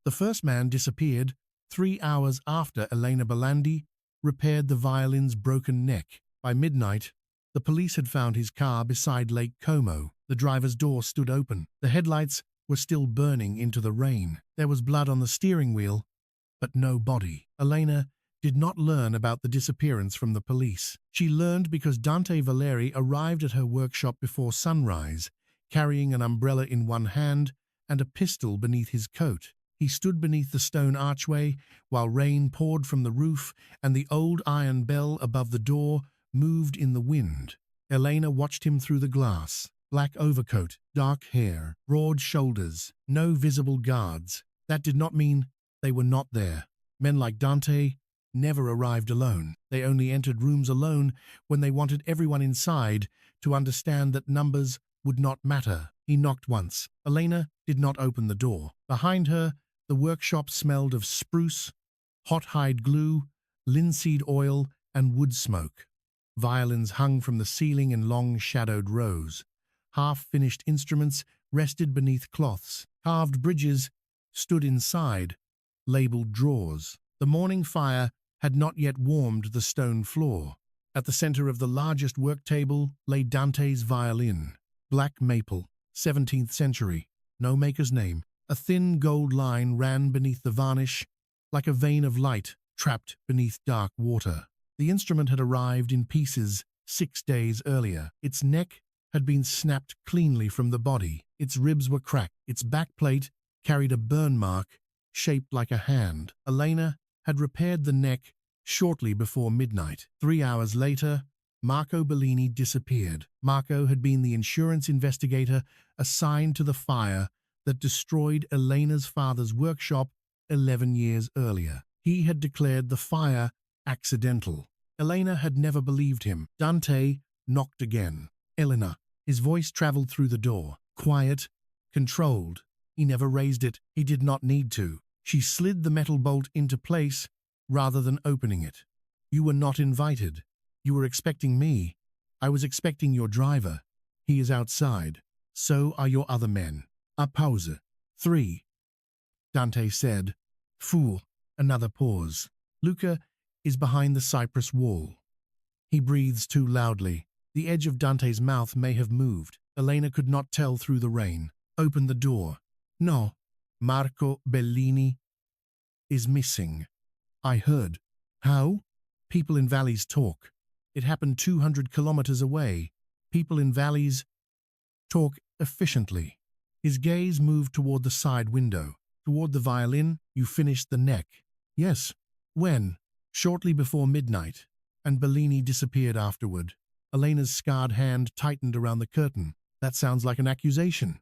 The first man disappeared 3 hours after Elena Bellandi repaired the violin's broken neck. By midnight, the police had found his car beside Lake Como. The driver's door stood open. The headlights were still burning into the rain. There was blood on the steering wheel, but no body. Elena did not learn about the disappearance from the police. She learned because Dante Valeri arrived at her workshop before sunrise, carrying an umbrella in one hand and a pistol beneath his coat. He stood beneath the stone archway while rain poured from the roof and the old iron bell above the door moved in the wind. Elena watched him through the glass. Black overcoat, dark hair, broad shoulders, no visible guards. That did not mean they were not there. Men like Dante never arrived alone. They only entered rooms alone when they wanted everyone inside to understand that numbers would not matter. He knocked once. Elena did not open the door. Behind her, the workshop smelled of spruce, hot hide glue, linseed oil, and wood smoke. Violins hung from the ceiling in long shadowed rows. Half-finished instruments rested beneath cloths. Carved bridges stood inside, labeled drawers. The morning fire had not yet warmed the stone floor. At the center of the largest work table lay Dante's violin. Black maple, 17th century, no maker's name. A thin gold line ran beneath the varnish, like a vein of light trapped beneath dark water. The instrument had arrived in pieces 6 days earlier. Its neck had been snapped cleanly from the body. Its ribs were cracked. Its backplate carried a burn mark shaped like a hand. Elena had repaired the neck shortly before midnight. 3 hours later, Marco Bellini disappeared. Marco had been the insurance investigator assigned to the fire that destroyed Elena's father's workshop 11 years earlier. He had declared the fire accidental. Elena had never believed him. Dante knocked again. Elena. His voice traveled through the door. Quiet, controlled. He never raised it. He did not need to. She slid the metal bolt into place rather than opening it. You were not invited. You were expecting me. I was expecting your driver. He is outside. So are your other men. A pause. 3. Dante said. Fool. Another pause. Luca is behind the cypress wall. He breathes too loudly. The edge of Dante's mouth may have moved. Elena could not tell through the rain. Open the door. No. Marco Bellini is missing. I heard. How? People in valleys talk. It happened 200 kilometers away. People in valleys talk efficiently. His gaze moved toward the side window. Toward the violin. You finished the neck. Yes. When? Shortly before midnight. And Bellini disappeared afterward. Elena's scarred hand tightened around the curtain. That sounds like an accusation.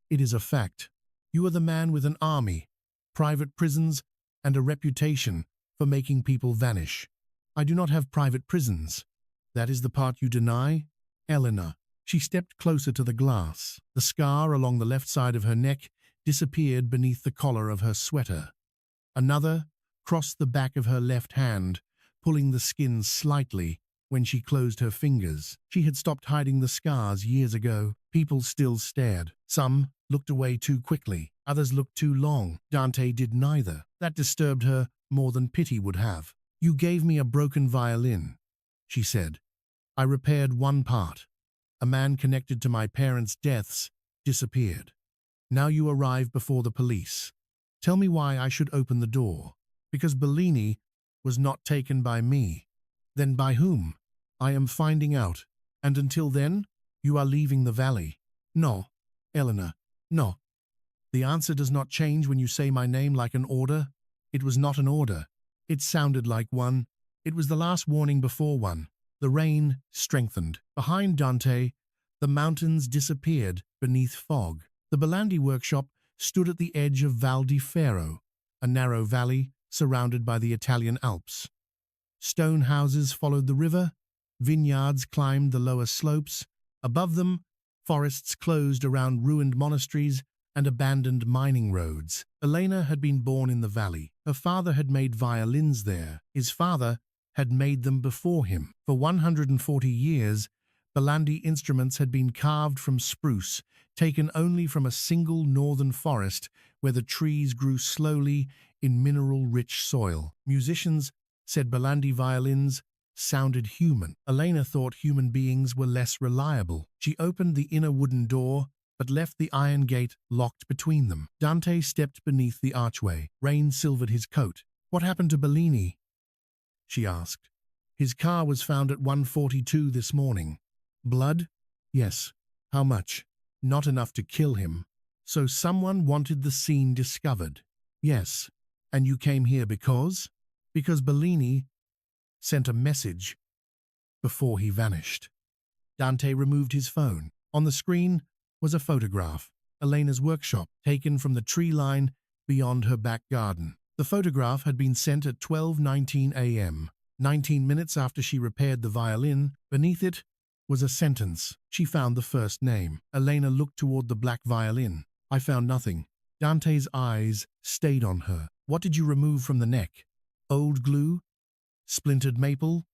It is a fact. You are the man with an army, private prisons, and a reputation for making people vanish. I do not have private prisons. That is the part you deny? Elena. She stepped closer to the glass. The scar along the left side of her neck disappeared beneath the collar of her sweater. Another crossed the back of her left hand, pulling the skin slightly when she closed her fingers. She had stopped hiding the scars years ago. People still stared. Some looked away too quickly. Others looked too long. Dante did neither. That disturbed her more than pity would have. You gave me a broken violin, she said. I repaired one part. A man connected to my parents' deaths disappeared. Now you arrive before the police. Tell me why I should open the door. Because Bellini was not taken by me. Then by whom? I am finding out. And until then, you are leaving the valley. No, Elena, no. The answer does not change when you say my name like an order. It was not an order. It sounded like one. It was the last warning before one. The rain strengthened. Behind Dante, the mountains disappeared beneath fog. The Bellandi workshop stood at the edge of Val di Ferro, a narrow valley surrounded by the Italian Alps. Stone houses followed the river, vineyards climbed the lower slopes. Above them, forests closed around ruined monasteries and abandoned mining roads. Elena had been born in the valley. Her father had made violins there. His father had made them before him. For 140 years, Bellandi instruments had been carved from spruce, taken only from a single northern forest where the trees grew slowly in mineral-rich soil. Musicians said Bellandi violins sounded human. Elena thought human beings were less reliable. She opened the inner wooden door, but left the iron gate locked between them. Dante stepped beneath the archway. Rain silvered his coat. "What happened to Bellini?" she asked. "His car was found at 1:42 this morning. Blood? Yes. How much? Not enough to kill him. So someone wanted the scene discovered." "Yes. And you came here because?" "Because Bellini sent a message before he vanished." Dante removed his phone. On the screen was a photograph, Elena's workshop, taken from the tree line beyond her back garden. The photograph had been sent at 12:19 a.m., 19 minutes after she repaired the violin. Beneath it was a sentence. She found the first name. Elena looked toward the black violin. "I found nothing." Dante's eyes stayed on her. "What did you remove from the neck?" "Old glue? Splintered maple?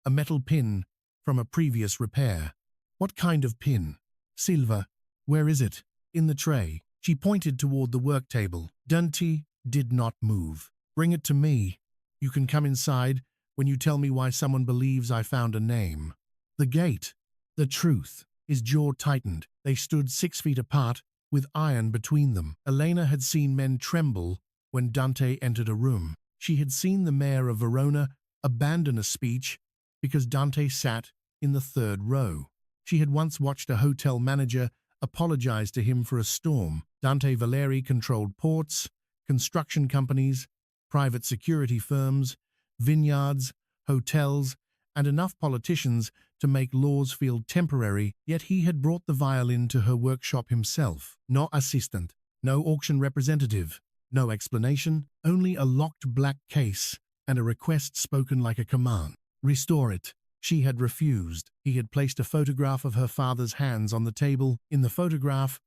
A metal pin from a previous repair." "What kind of pin?" "Silver." "Where is it?" "In the tray." She pointed toward the work table. Dante did not move. "Bring it to me. You can come inside when you tell me why someone believes I found a name." "The gate." "The truth." His jaw tightened. They stood 6 feet apart, with iron between them. Elena had seen men tremble when Dante entered a room. She had seen the mayor of Verona abandon a speech because Dante sat in the third row. She had once watched a hotel manager apologize to him for a storm. Dante Valeri controlled ports, construction companies, private security firms, vineyards, hotels, and enough politicians to make laws feel temporary, yet he had brought the violin to her workshop himself. No assistant, no auction representative, no explanation, only a locked black case and a request spoken like a command. "Restore it." She had refused. He had placed a photograph of her father's hands on the table. In the photograph,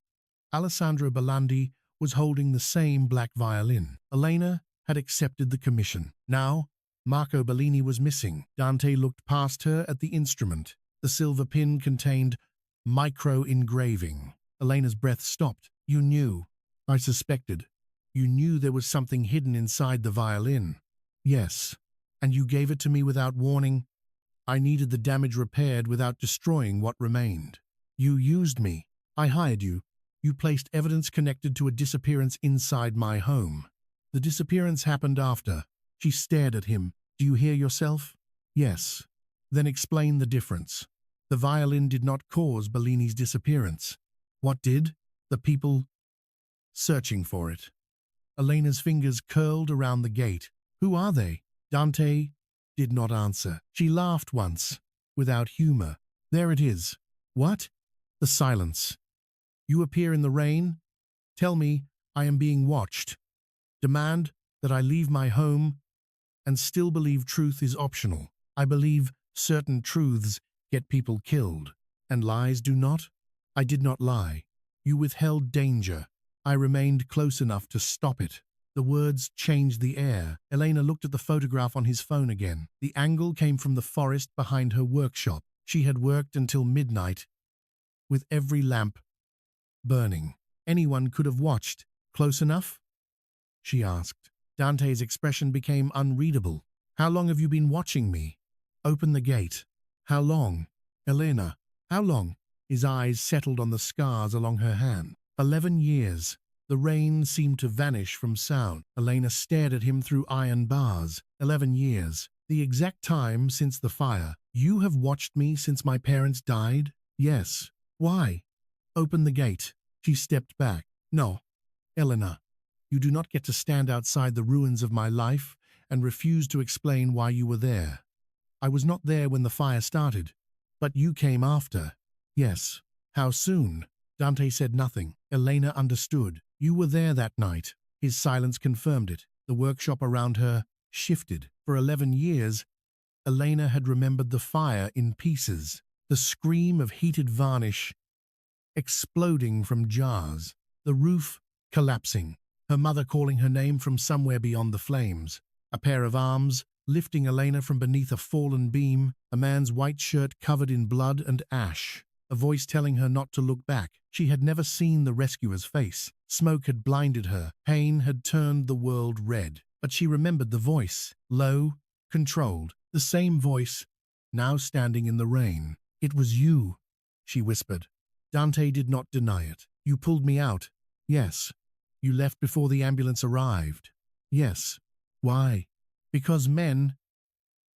Alessandro Bellandi was holding the same black violin. Elena had accepted the commission. Now, Marco Bellini was missing. Dante looked past her at the instrument. The silver pin contained micro-engraving. Elena's breath stopped. "You knew." "I suspected." "You knew there was something hidden inside the violin." "Yes." "And you gave it to me without warning." "I needed the damage repaired without destroying what remained." "You used me." "I hired you. You placed evidence connected to a disappearance inside my home." "The disappearance happened after." She stared at him. "Do you hear yourself?" "Yes." "Then explain the difference." "The violin did not cause Bellini's disappearance." "What did?" "The people searching for it." Elena's fingers curled around the gate. "Who are they?" Dante did not answer. She laughed once, without humor. "There it is." "What?" The silence. "You appear in the rain. Tell me I am being watched. Demand that I leave my home and still believe truth is optional. I believe certain truths get people killed, and lies do not. I did not lie. You withheld danger. I remained close enough to stop it." The words changed the air. Elena looked at the photograph on his phone again. The angle came from the forest behind her workshop. She had worked until midnight, with every lamp burning. Anyone could have watched. "Close enough?" she asked. Dante's expression became unreadable. "How long have you been watching me?" "Open the gate." "How long?" "Elena, how long?" His eyes settled on the scars along her hand. 11 years. The rain seemed to vanish from sound. Elena stared at him through iron bars. 11 years. The exact time since the fire. "You have watched me since my parents died?" "Yes." "Why?" "Open the gate." She stepped back. "No. Elena, you do not get to stand outside the ruins of my life and refuse to explain why you were there. I was not there when the fire started, but you came after." "Yes." "How soon?" Dante said nothing. Elena understood. "You were there that night." His silence confirmed it. The workshop around her shifted. For 11 years, Elena had remembered the fire in pieces. The scream of heated varnish exploding from jars. The roof collapsing. Her mother calling her name from somewhere beyond the flames. A pair of arms lifting Elena from beneath a fallen beam. A man's white shirt covered in blood and ash. a voice telling her not to look back. She had never seen the rescuer's face. Smoke had blinded her. Pain had turned the world red. But she remembered the voice, low, controlled, the same voice, now standing in the rain. "It was you," she whispered. Dante did not deny it. "You pulled me out." "Yes." "You left before the ambulance arrived." "Yes." "Why?" "Because men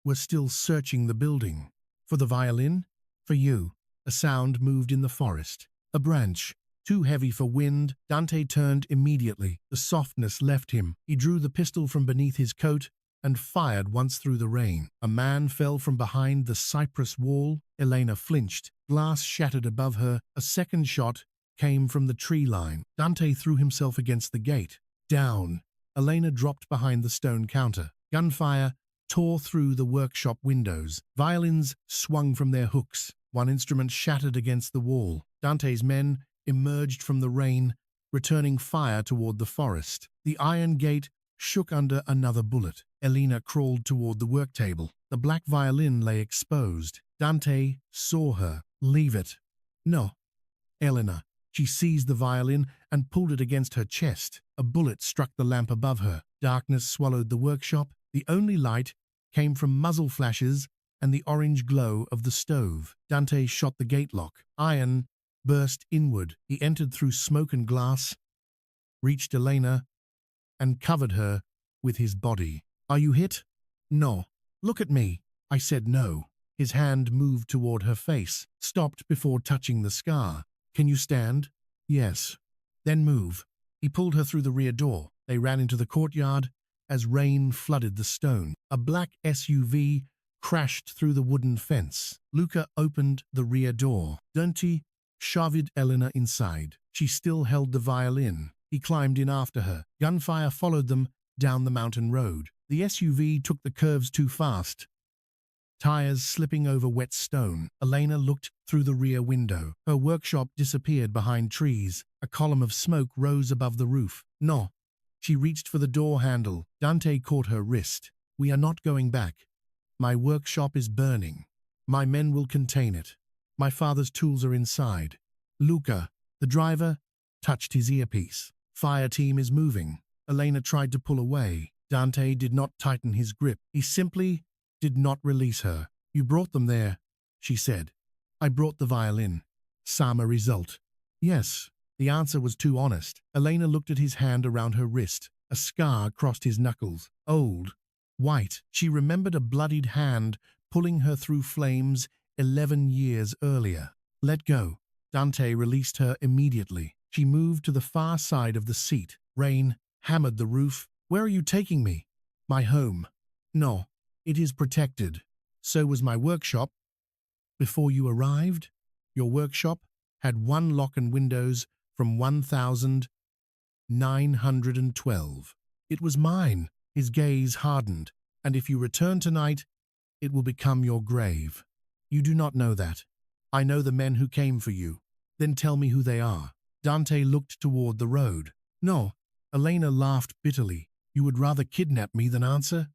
were still searching the building." "For the violin?" "For you." A sound moved in the forest. A branch, too heavy for wind. Dante turned immediately. The softness left him. He drew the pistol from beneath his coat and fired once through the rain. A man fell from behind the cypress wall. Elena flinched. Glass shattered above her. A second shot came from the tree line. Dante threw himself against the gate. Down. Elena dropped behind the stone counter. Gunfire tore through the workshop windows. Violins swung from their hooks. One instrument shattered against the wall. Dante's men emerged from the rain, returning fire toward the forest. The iron gate shook under another bullet. Elena crawled toward the work table. The black violin lay exposed. Dante saw her. "Leave it." "No." "Elena." She seized the violin and pulled it against her chest. A bullet struck the lamp above her. Darkness swallowed the workshop. The only light came from muzzle flashes and the orange glow of the stove. Dante shot the gate lock. Iron burst inward. He entered through smoke and glass, reached Elena, and covered her with his body. "Are you hit?" "No." "Look at me." I said no. His hand moved toward her face, stopped before touching the scar. "Can you stand?" "Yes." "Then move." He pulled her through the rear door. They ran into the courtyard as rain flooded the stone. A black SUV crashed through the wooden fence. Luca opened the rear door. Dante shoved Elena inside. She still held the violin. He climbed in after her. Gunfire followed them down the mountain road. The SUV took the curves too fast, tires slipping over wet stone. Elena looked through the rear window. Her workshop disappeared behind trees. A column of smoke rose above the roof. "No." She reached for the door handle. Dante caught her wrist. "We are not going back. My workshop is burning. My men will contain it. My father's tools are inside." Luca, the driver, touched his earpiece. "Fire team is moving." Elena tried to pull away. Dante did not tighten his grip. He simply did not release her. "You brought them there," she said. "I brought the violin." "Sama result." "Yes." The answer was too honest. Elena looked at his hand around her wrist. A scar crossed his knuckles. Old, white. She remembered a bloodied hand pulling her through flames 11 years earlier. "Let go." Dante released her immediately. She moved to the far side of the seat. Rain hammered the roof. "Where are you taking me?" "My home." "No. It is protected." "So was my workshop." "Before you arrived?" "Your workshop had one lock and windows from 1912. It was mine." His gaze hardened. "And if you return tonight, it will become your grave." "You do not know that." "I know the men who came for you." "Then tell me who they are." Dante looked toward the road. "No." Elena laughed bitterly. "You would rather kidnap me than answer?"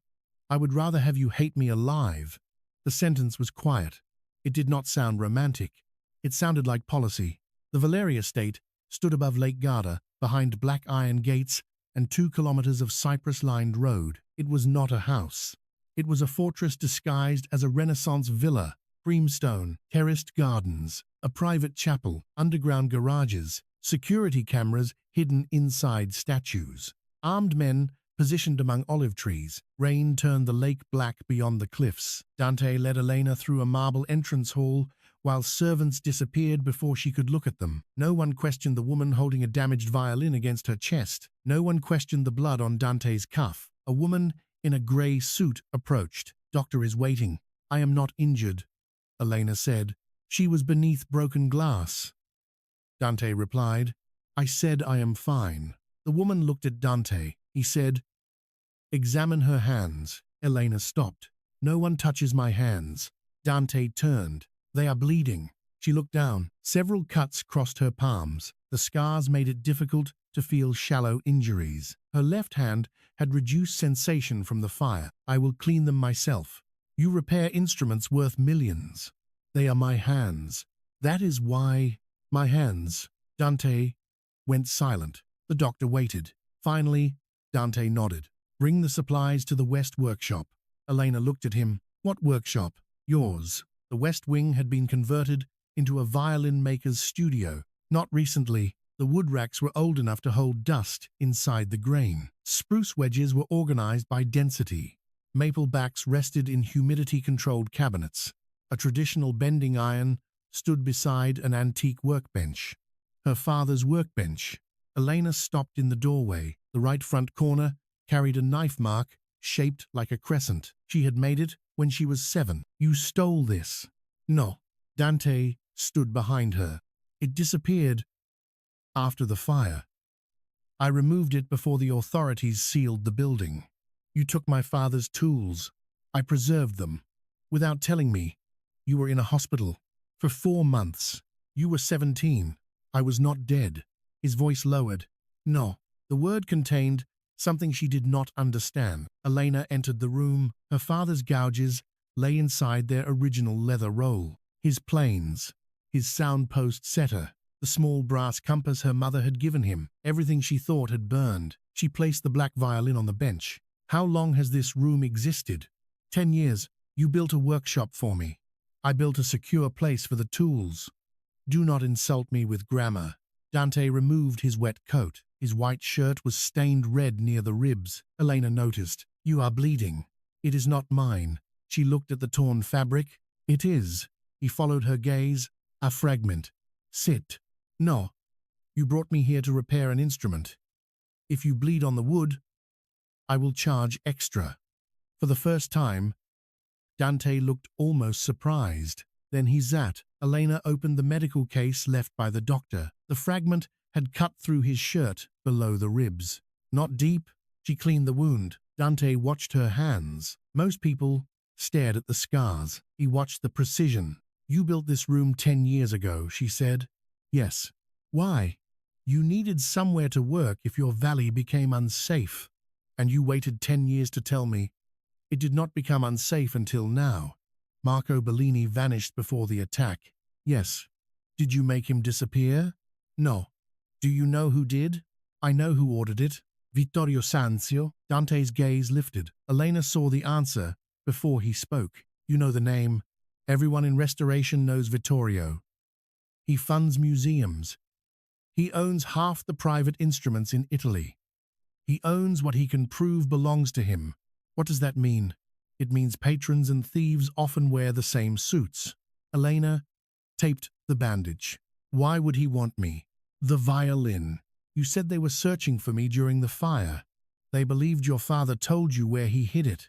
"I would rather have you hate me alive." The sentence was quiet. It did not sound romantic. It sounded like policy. The Valeri estate stood above Lake Garda, behind black iron gates and 2 kilometers of cypress-lined road. It was not a house. It was a fortress disguised as a Renaissance villa. Creamstone, terraced gardens, a private chapel, underground garages, security cameras hidden inside statues. Armed men positioned among olive trees. Rain turned the lake black beyond the cliffs. Dante led Elena through a marble entrance hall while servants disappeared before she could look at them. No one questioned the woman holding a damaged violin against her chest. No one questioned the blood on Dante's cuff. A woman in a grey suit approached. "Doctor is waiting." "I am not injured," Elena said. "She was beneath broken glass." Dante replied, "I said I am fine." The woman looked at Dante. He said, "Examine her hands." Elena stopped. "No one touches my hands." Dante turned. "They are bleeding." She looked down. Several cuts crossed her palms. The scars made it difficult to feel shallow injuries. Her left hand had reduced sensation from the fire. "I will clean them myself." "You repair instruments worth millions." "They are my hands." That is why my hands. Dante went silent. The doctor waited. Finally, Dante nodded. Bring the supplies to the West workshop. Elena looked at him. What workshop? Yours. The West Wing had been converted into a violin maker's studio. Not recently. The wood racks were old enough to hold dust inside the grain. Spruce wedges were organized by density. Maple backs rested in humidity-controlled cabinets. A traditional bending iron stood beside an antique workbench. Her father's workbench. Elena stopped in the doorway. The right front corner carried a knife mark shaped like a crescent. She had made it when she was 7. You stole this. No. Dante stood behind her. It disappeared after the fire. I removed it before the authorities sealed the building. You took my father's tools. I preserved them. Without telling me, you were in a hospital for 4 months. You were 17. I was not dead. His voice lowered. No. The word contained something she did not understand. Elena entered the room. Her father's gouges lay inside their original leather roll. His planes, his soundpost setter, the small brass compass her mother had given him. Everything she thought had burned. She placed the black violin on the bench. How long has this room existed? 10 years. You built a workshop for me. I built a secure place for the tools. Do not insult me with grammar. Dante removed his wet coat. His white shirt was stained red near the ribs. Elena noticed. You are bleeding. It is not mine. She looked at the torn fabric. It is. He followed her gaze. A fragment. Sit. No. You brought me here to repair an instrument. If you bleed on the wood, I will charge extra. For the first time, Dante looked almost surprised. Then he sat. Elena opened the medical case left by the doctor. The fragment had cut through his shirt below the ribs. Not deep. She cleaned the wound. Dante watched her hands. Most people stared at the scars. He watched the precision. You built this room 10 years ago, she said. Yes. Why? You needed somewhere to work if your valley became unsafe. And you waited 10 years to tell me. It did not become unsafe until now. Marco Bellini vanished before the attack. Yes. Did you make him disappear? No. Do you know who did? I know who ordered it. Vittorio Sanzio. Dante's gaze lifted. Elena saw the answer before he spoke. You know the name. Everyone in restoration knows Vittorio. He funds museums. He owns half the private instruments in Italy. He owns what he can prove belongs to him. What does that mean? It means patrons and thieves often wear the same suits. Elena taped the bandage. Why would he want me? The violin. You said they were searching for me during the fire. They believed your father told you where he hid it.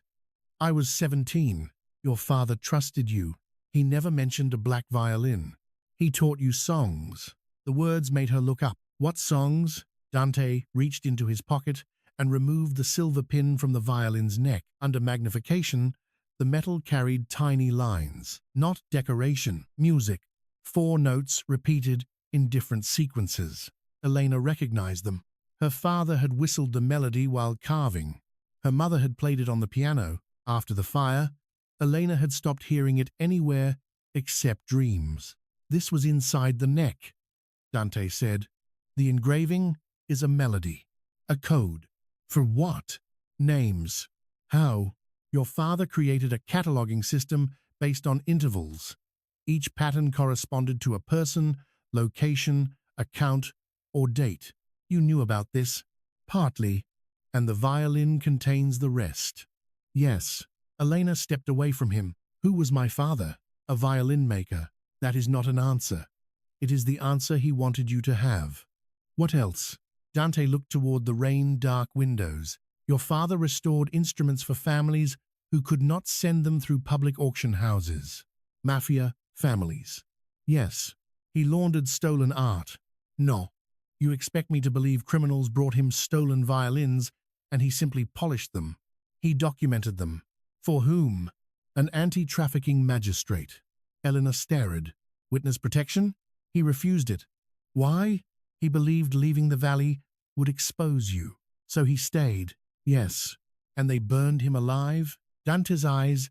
I was 17. Your father trusted you. He never mentioned a black violin. He taught you songs. The words made her look up. What songs? Dante reached into his pocket and removed the silver pin from the violin's neck. Under magnification, the metal carried tiny lines. Not decoration, music. 4 notes repeated in different sequences. Elena recognized them. Her father had whistled the melody while carving. Her mother had played it on the piano. After the fire, Elena had stopped hearing it anywhere except dreams. This was inside the neck, Dante said. The engraving is a melody, a code. For what? Names. How? Your father created a cataloging system based on intervals. Each pattern corresponded to a person, location, account, or date. You knew about this, partly, and the violin contains the rest. Yes. Elena stepped away from him. Who was my father? A violin maker. That is not an answer. It is the answer he wanted you to have. What else? Dante looked toward the rain-dark windows. Your father restored instruments for families who could not send them through public auction houses. Mafia families. Yes. He laundered stolen art. No. You expect me to believe criminals brought him stolen violins and he simply polished them. He documented them. For whom? An anti-trafficking magistrate. Elena stared. Witness protection? He refused it. Why? He believed leaving the valley would expose you. So he stayed. Yes. And they burned him alive? Dante's eyes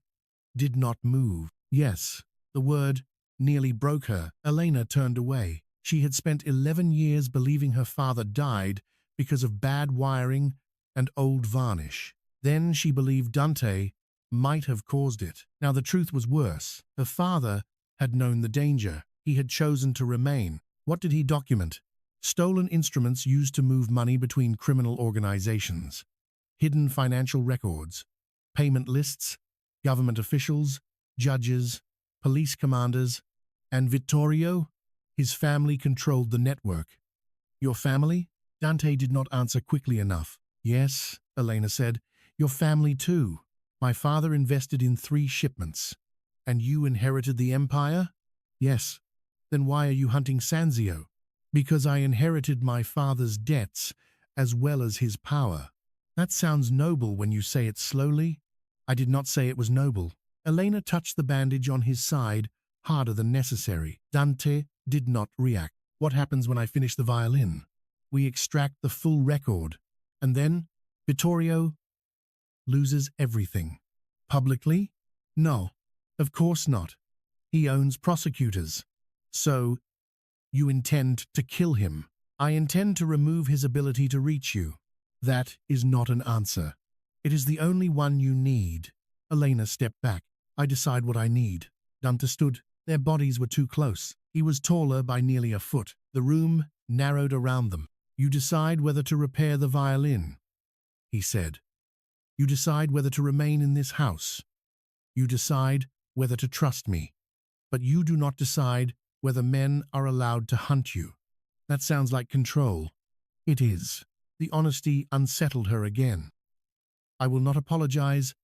did not move. Yes. The word nearly broke her. Elena turned away. She had spent 11 years believing her father died because of bad wiring and old varnish. Then she believed Dante might have caused it. Now the truth was worse. Her father had known the danger. He had chosen to remain. What did he document? Stolen instruments used to move money between criminal organizations, hidden financial records, payment lists, government officials, judges, police commanders, and Vittorio, his family controlled the network. Your family? Dante did not answer quickly enough. Yes, Elena said, your family too. My father invested in 3 shipments. And you inherited the empire? Yes. Then why are you hunting Sanzio? Because I inherited my father's debts as well as his power. That sounds noble when you say it slowly. I did not say it was noble. Elena touched the bandage on his side harder than necessary. Dante did not react. What happens when I finish the violin? We extract the full record. And then Vittorio loses everything. Publicly? No, of course not. He owns prosecutors. So, you intend to kill him. I intend to remove his ability to reach you. That is not an answer. It is the only one you need. Elena stepped back. I decide what I need. Dante stood. Their bodies were too close. He was taller by nearly a foot. The room narrowed around them. You decide whether to repair the violin, he said. You decide whether to remain in this house. You decide whether to trust me. But you do not decide whether men are allowed to hunt you. That sounds like control. It is. The honesty unsettled her again. I will not apologize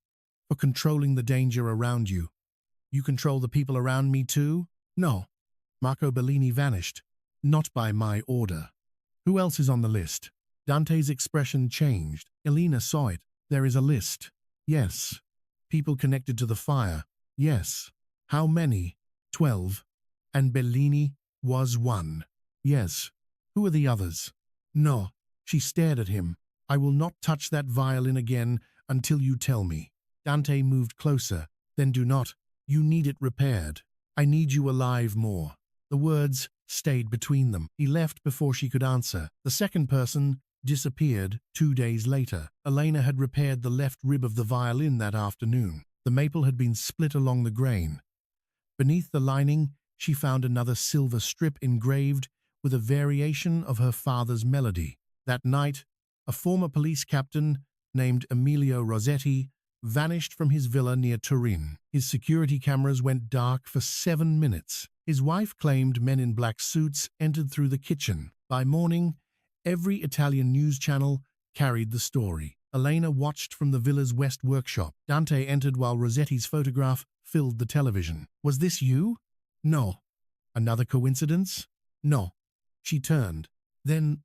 for controlling the danger around you. You control the people around me too? No. Marco Bellini vanished. Not by my order. Who else is on the list? Dante's expression changed. Elena saw it. There is a list. Yes. People connected to the fire. Yes. How many? 12. And Bellini was one. Yes. Who are the others? No. She stared at him. I will not touch that violin again until you tell me. Dante moved closer. Then do not. You need it repaired. I need you alive more. The words stayed between them. He left before she could answer. The second person disappeared 2 days later. Elena had repaired the left rib of the violin that afternoon. The maple had been split along the grain. Beneath the lining, she found another silver strip engraved with a variation of her father's melody. That night, a former police captain named Emilio Rossetti vanished from his villa near Turin. His security cameras went dark for 7 minutes. His wife claimed men in black suits entered through the kitchen. By morning, every Italian news channel carried the story. Elena watched from the villa's west workshop. Dante entered while Rossetti's photograph filled the television. Was this you? No. Another coincidence? No. She turned. Then,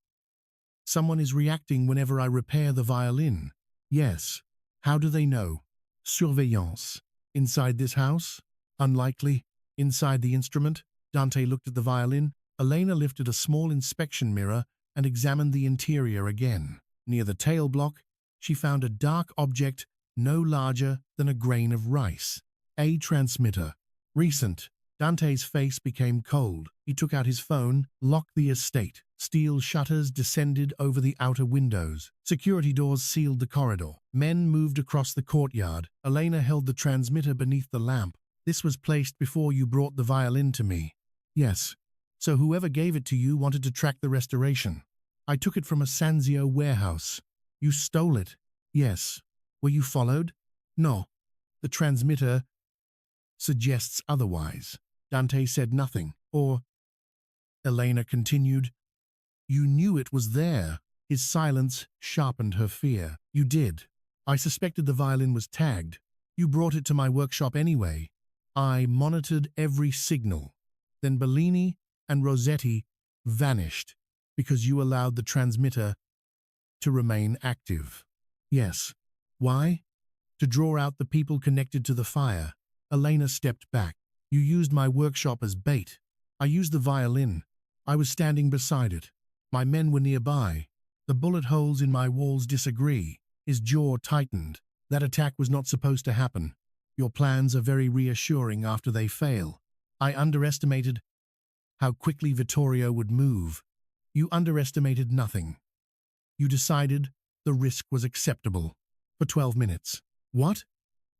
someone is reacting whenever I repair the violin. Yes. How do they know? Surveillance. Inside this house? Unlikely. Inside the instrument? Dante looked at the violin. Elena lifted a small inspection mirror and examined the interior again. Near the tail block, she found a dark object no larger than a grain of rice. A transmitter. Recent. Dante's face became cold. He took out his phone, locked the estate. Steel shutters descended over the outer windows. Security doors sealed the corridor. Men moved across the courtyard. Elena held the transmitter beneath the lamp. This was placed before you brought the violin to me. Yes. So whoever gave it to you wanted to track the restoration. I took it from a Sanzio warehouse. You stole it. Yes. Were you followed? No. The transmitter suggests otherwise. Dante said nothing. Or, Elena continued, you knew it was there. His silence sharpened her fear. You did. I suspected the violin was tagged. You brought it to my workshop anyway. I monitored every signal. Then Bellini and Rossetti vanished because you allowed the transmitter to remain active. Yes. Why? To draw out the people connected to the fire. Elena stepped back. You used my workshop as bait. I used the violin. I was standing beside it. My men were nearby. The bullet holes in my walls disagree. His jaw tightened. That attack was not supposed to happen. Your plans are very reassuring after they fail. I underestimated how quickly Vittorio would move. You underestimated nothing. You decided the risk was acceptable. For 12 minutes. What?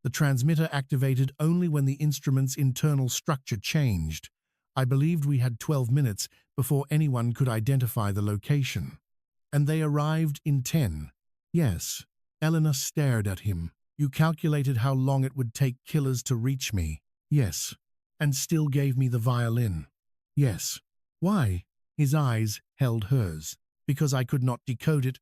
The transmitter activated only when the instrument's internal structure changed. I believed we had 12 minutes before anyone could identify the location. And they arrived in 10. Yes. Elena stared at him. You calculated how long it would take killers to reach me. Yes. And still gave me the violin. Yes. Why? His eyes held hers. Because I could not decode it.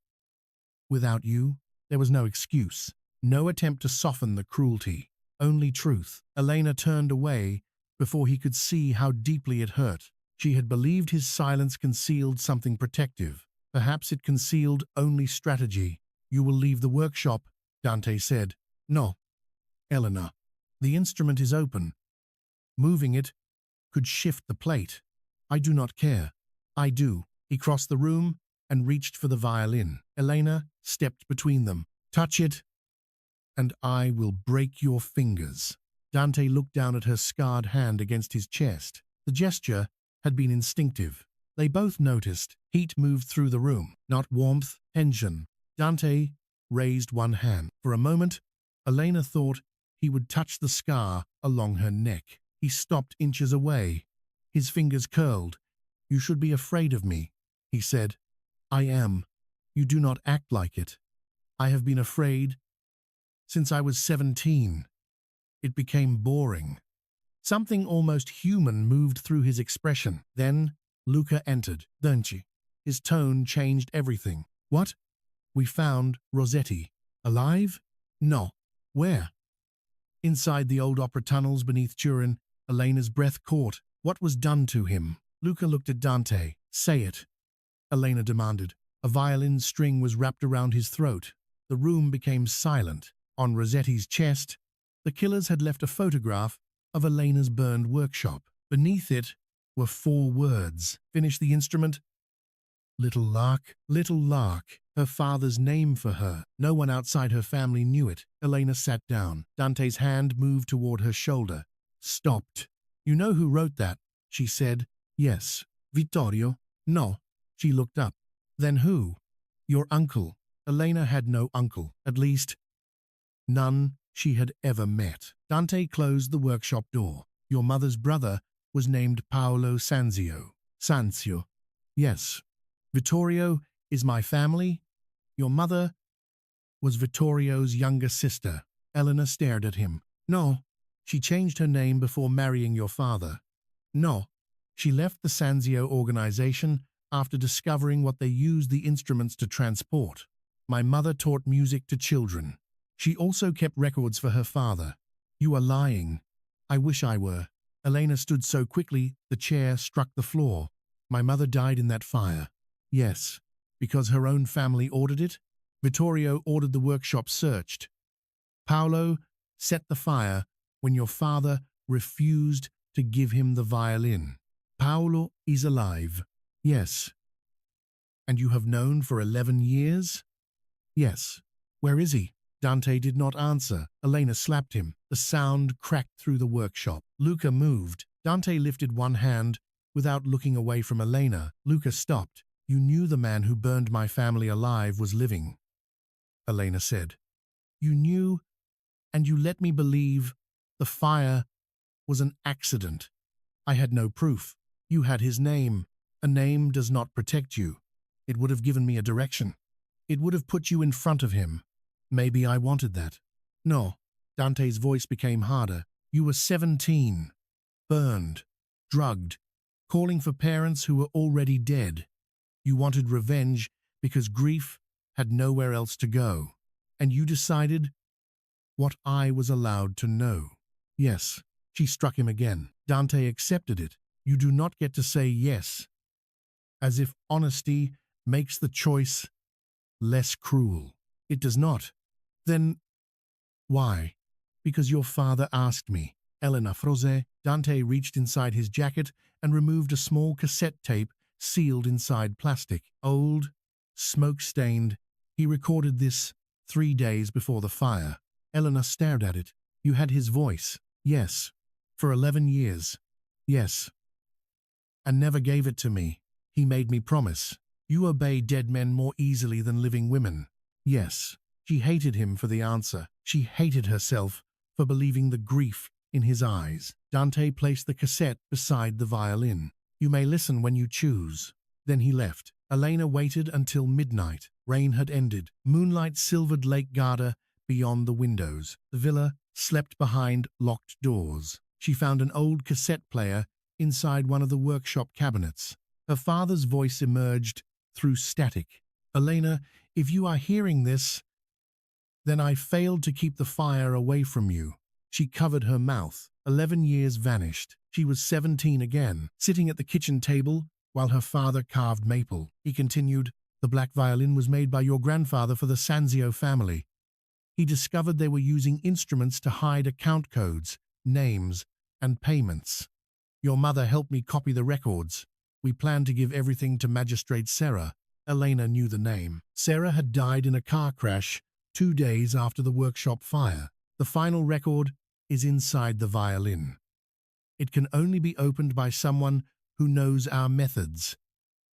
Without you, there was no excuse. No attempt to soften the cruelty. Only truth. Elena turned away before he could see how deeply it hurt. She had believed his silence concealed something protective. Perhaps it concealed only strategy. You will leave the workshop, Dante said. No. Elena. The instrument is open. Moving it could shift the plate. I do not care. I do. He crossed the room and reached for the violin. Elena stepped between them. Touch it, and I will break your fingers. Dante looked down at her scarred hand against his chest. The gesture had been instinctive. They both noticed. Heat moved through the room, not warmth, tension. Dante raised one hand. For a moment, Elena thought he would touch the scar along her neck. He stopped inches away. His fingers curled. You should be afraid of me, he said. I am. You do not act like it. I have been afraid since I was 17. It became boring. Something almost human moved through his expression. Then Luca entered. Don't. His tone changed everything. What? We found Rossetti. Alive? No. Where? Inside the old opera tunnels beneath Turin. Elena's breath caught. What was done to him? Luca looked at Dante. Say it. Elena demanded. A violin string was wrapped around his throat. The room became silent. On Rossetti's chest, the killers had left a photograph of Elena's burned workshop. Beneath it were 4 words. Finish the instrument. Little Lark. Little Lark. Her father's name for her. No one outside her family knew it. Elena sat down. Dante's hand moved toward her shoulder. Stopped. You know who wrote that? She said. Yes. Vittorio? No. She looked up. Then who? Your uncle. Elena had no uncle. At least, none she had ever met. Dante closed the workshop door. Your mother's brother was named Paolo Sanzio. Sanzio. Yes. Vittorio is my family. Your mother was Vittorio's younger sister. Elena stared at him. No. She changed her name before marrying your father. No. She left the Sanzio organization after discovering what they used the instruments to transport. My mother taught music to children. She also kept records for her father. You are lying. I wish I were. Elena stood so quickly, the chair struck the floor. My mother died in that fire. Yes. Because her own family ordered it? Vittorio ordered the workshop searched. Paolo set the fire when your father refused to give him the violin. Paolo is alive. Yes. And you have known for 11 years? Yes. Where is he? Dante did not answer. Elena slapped him. The sound cracked through the workshop. Luca moved. Dante lifted one hand without looking away from Elena. Luca stopped. You knew the man who burned my family alive was living, Elena said. You knew, and you let me believe the fire was an accident. I had no proof. You had his name. A name does not protect you. It would have given me a direction. It would have put you in front of him. Maybe I wanted that. No. Dante's voice became harder. You were 17, burned, drugged, calling for parents who were already dead. You wanted revenge because grief had nowhere else to go. And you decided what I was allowed to know. Yes, she struck him again. Dante accepted it. You do not get to say yes. As if honesty makes the choice less cruel. It does not. Then, why? Because your father asked me. Elena froze. Dante reached inside his jacket and removed a small cassette tape sealed inside plastic. Old, smoke-stained. He recorded this 3 days before the fire. Elena stared at it. You had his voice. Yes. For 11 years. Yes. And never gave it to me. He made me promise. You obey dead men more easily than living women. Yes. She hated him for the answer. She hated herself for believing the grief in his eyes. Dante placed the cassette beside the violin. You may listen when you choose. Then he left. Elena waited until midnight. Rain had ended. Moonlight silvered Lake Garda beyond the windows. The villa slept behind locked doors. She found an old cassette player inside one of the workshop cabinets. Her father's voice emerged through static. Elena, if you are hearing this, then I failed to keep the fire away from you. She covered her mouth. 11 years vanished. She was 17 again, sitting at the kitchen table while her father carved maple. He continued, the black violin was made by your grandfather for the Sanzio family. He discovered they were using instruments to hide account codes, names, and payments. Your mother helped me copy the records. We planned to give everything to Magistrate Sarah. Elena knew the name. Sarah had died in a car crash 2 days after the workshop fire. The final record is inside the violin. It can only be opened by someone who knows our methods.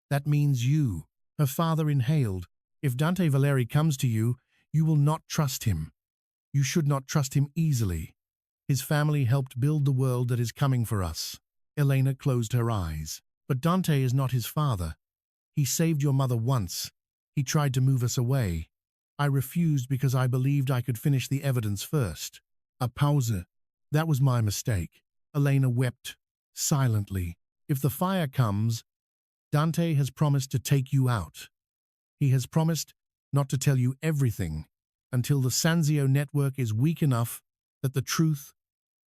That means you. Her father inhaled. If Dante Valeri comes to you, you will not trust him. You should not trust him easily. His family helped build the world that is coming for us. Elena closed her eyes. But Dante is not his father. He saved your mother once. He tried to move us away. I refused because I believed I could finish the evidence first. A pause. That was my mistake. Elena wept silently. If the fire comes, Dante has promised to take you out. He has promised not to tell you everything until the Sanzio network is weak enough that the truth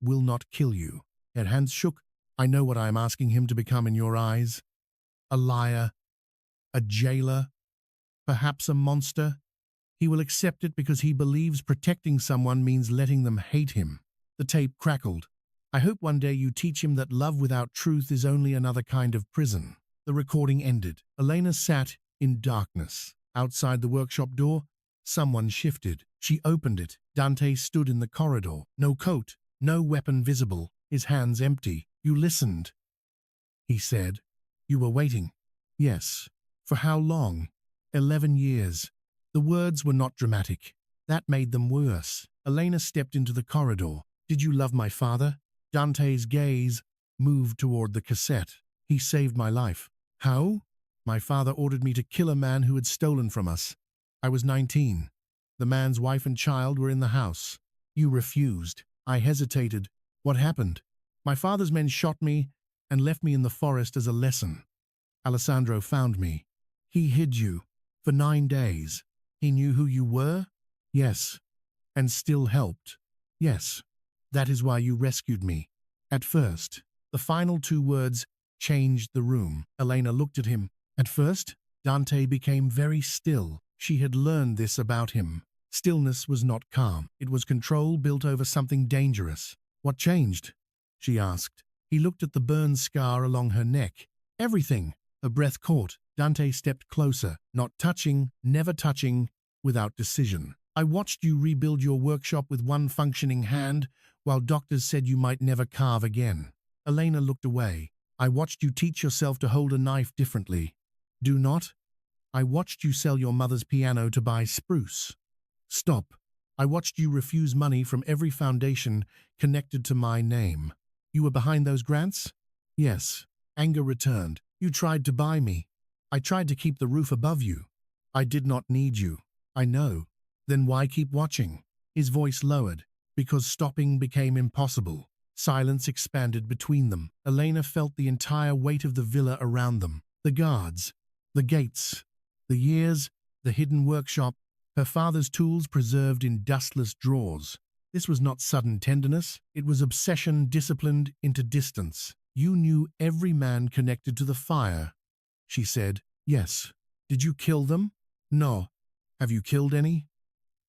will not kill you. Her hands shook. I know what I am asking him to become in your eyes. A liar, a jailer, perhaps a monster. He will accept it because he believes protecting someone means letting them hate him. The tape crackled. I hope one day you teach him that love without truth is only another kind of prison. The recording ended. Elena sat in darkness. Outside the workshop door, someone shifted. She opened it. Dante stood in the corridor. No coat, no weapon visible, his hands empty. You listened, he said. You were waiting. Yes. For how long? 11 years. The words were not dramatic. That made them worse. Elena stepped into the corridor. Did you love my father? Dante's gaze moved toward the cassette. He saved my life. How? My father ordered me to kill a man who had stolen from us. I was 19. The man's wife and child were in the house. You refused. I hesitated. What happened? My father's men shot me and left me in the forest as a lesson. Alessandro found me. He hid you for 9 days. He knew who you were? Yes. And still helped? Yes. That is why you rescued me. At first. The final 2 words changed the room. Elena looked at him. At first, Dante became very still. She had learned this about him. Stillness was not calm. It was control built over something dangerous. What changed? She asked. He looked at the burn scar along her neck. Everything. Her breath caught. Dante stepped closer, not touching, never touching, without decision. I watched you rebuild your workshop with one functioning hand, while doctors said you might never carve again. Elena looked away. I watched you teach yourself to hold a knife differently. Do not. I watched you sell your mother's piano to buy spruce. Stop. I watched you refuse money from every foundation connected to my name. You were behind those grants? Yes. Anger returned. You tried to buy me. I tried to keep the roof above you. I did not need you. I know. Then why keep watching? His voice lowered. Because stopping became impossible. Silence expanded between them. Elena felt the entire weight of the villa around them. The guards, the gates, the years, the hidden workshop, her father's tools preserved in dustless drawers. This was not sudden tenderness. It was obsession disciplined into distance. You knew every man connected to the fire, she said. Yes. Did you kill them? No. Have you killed any?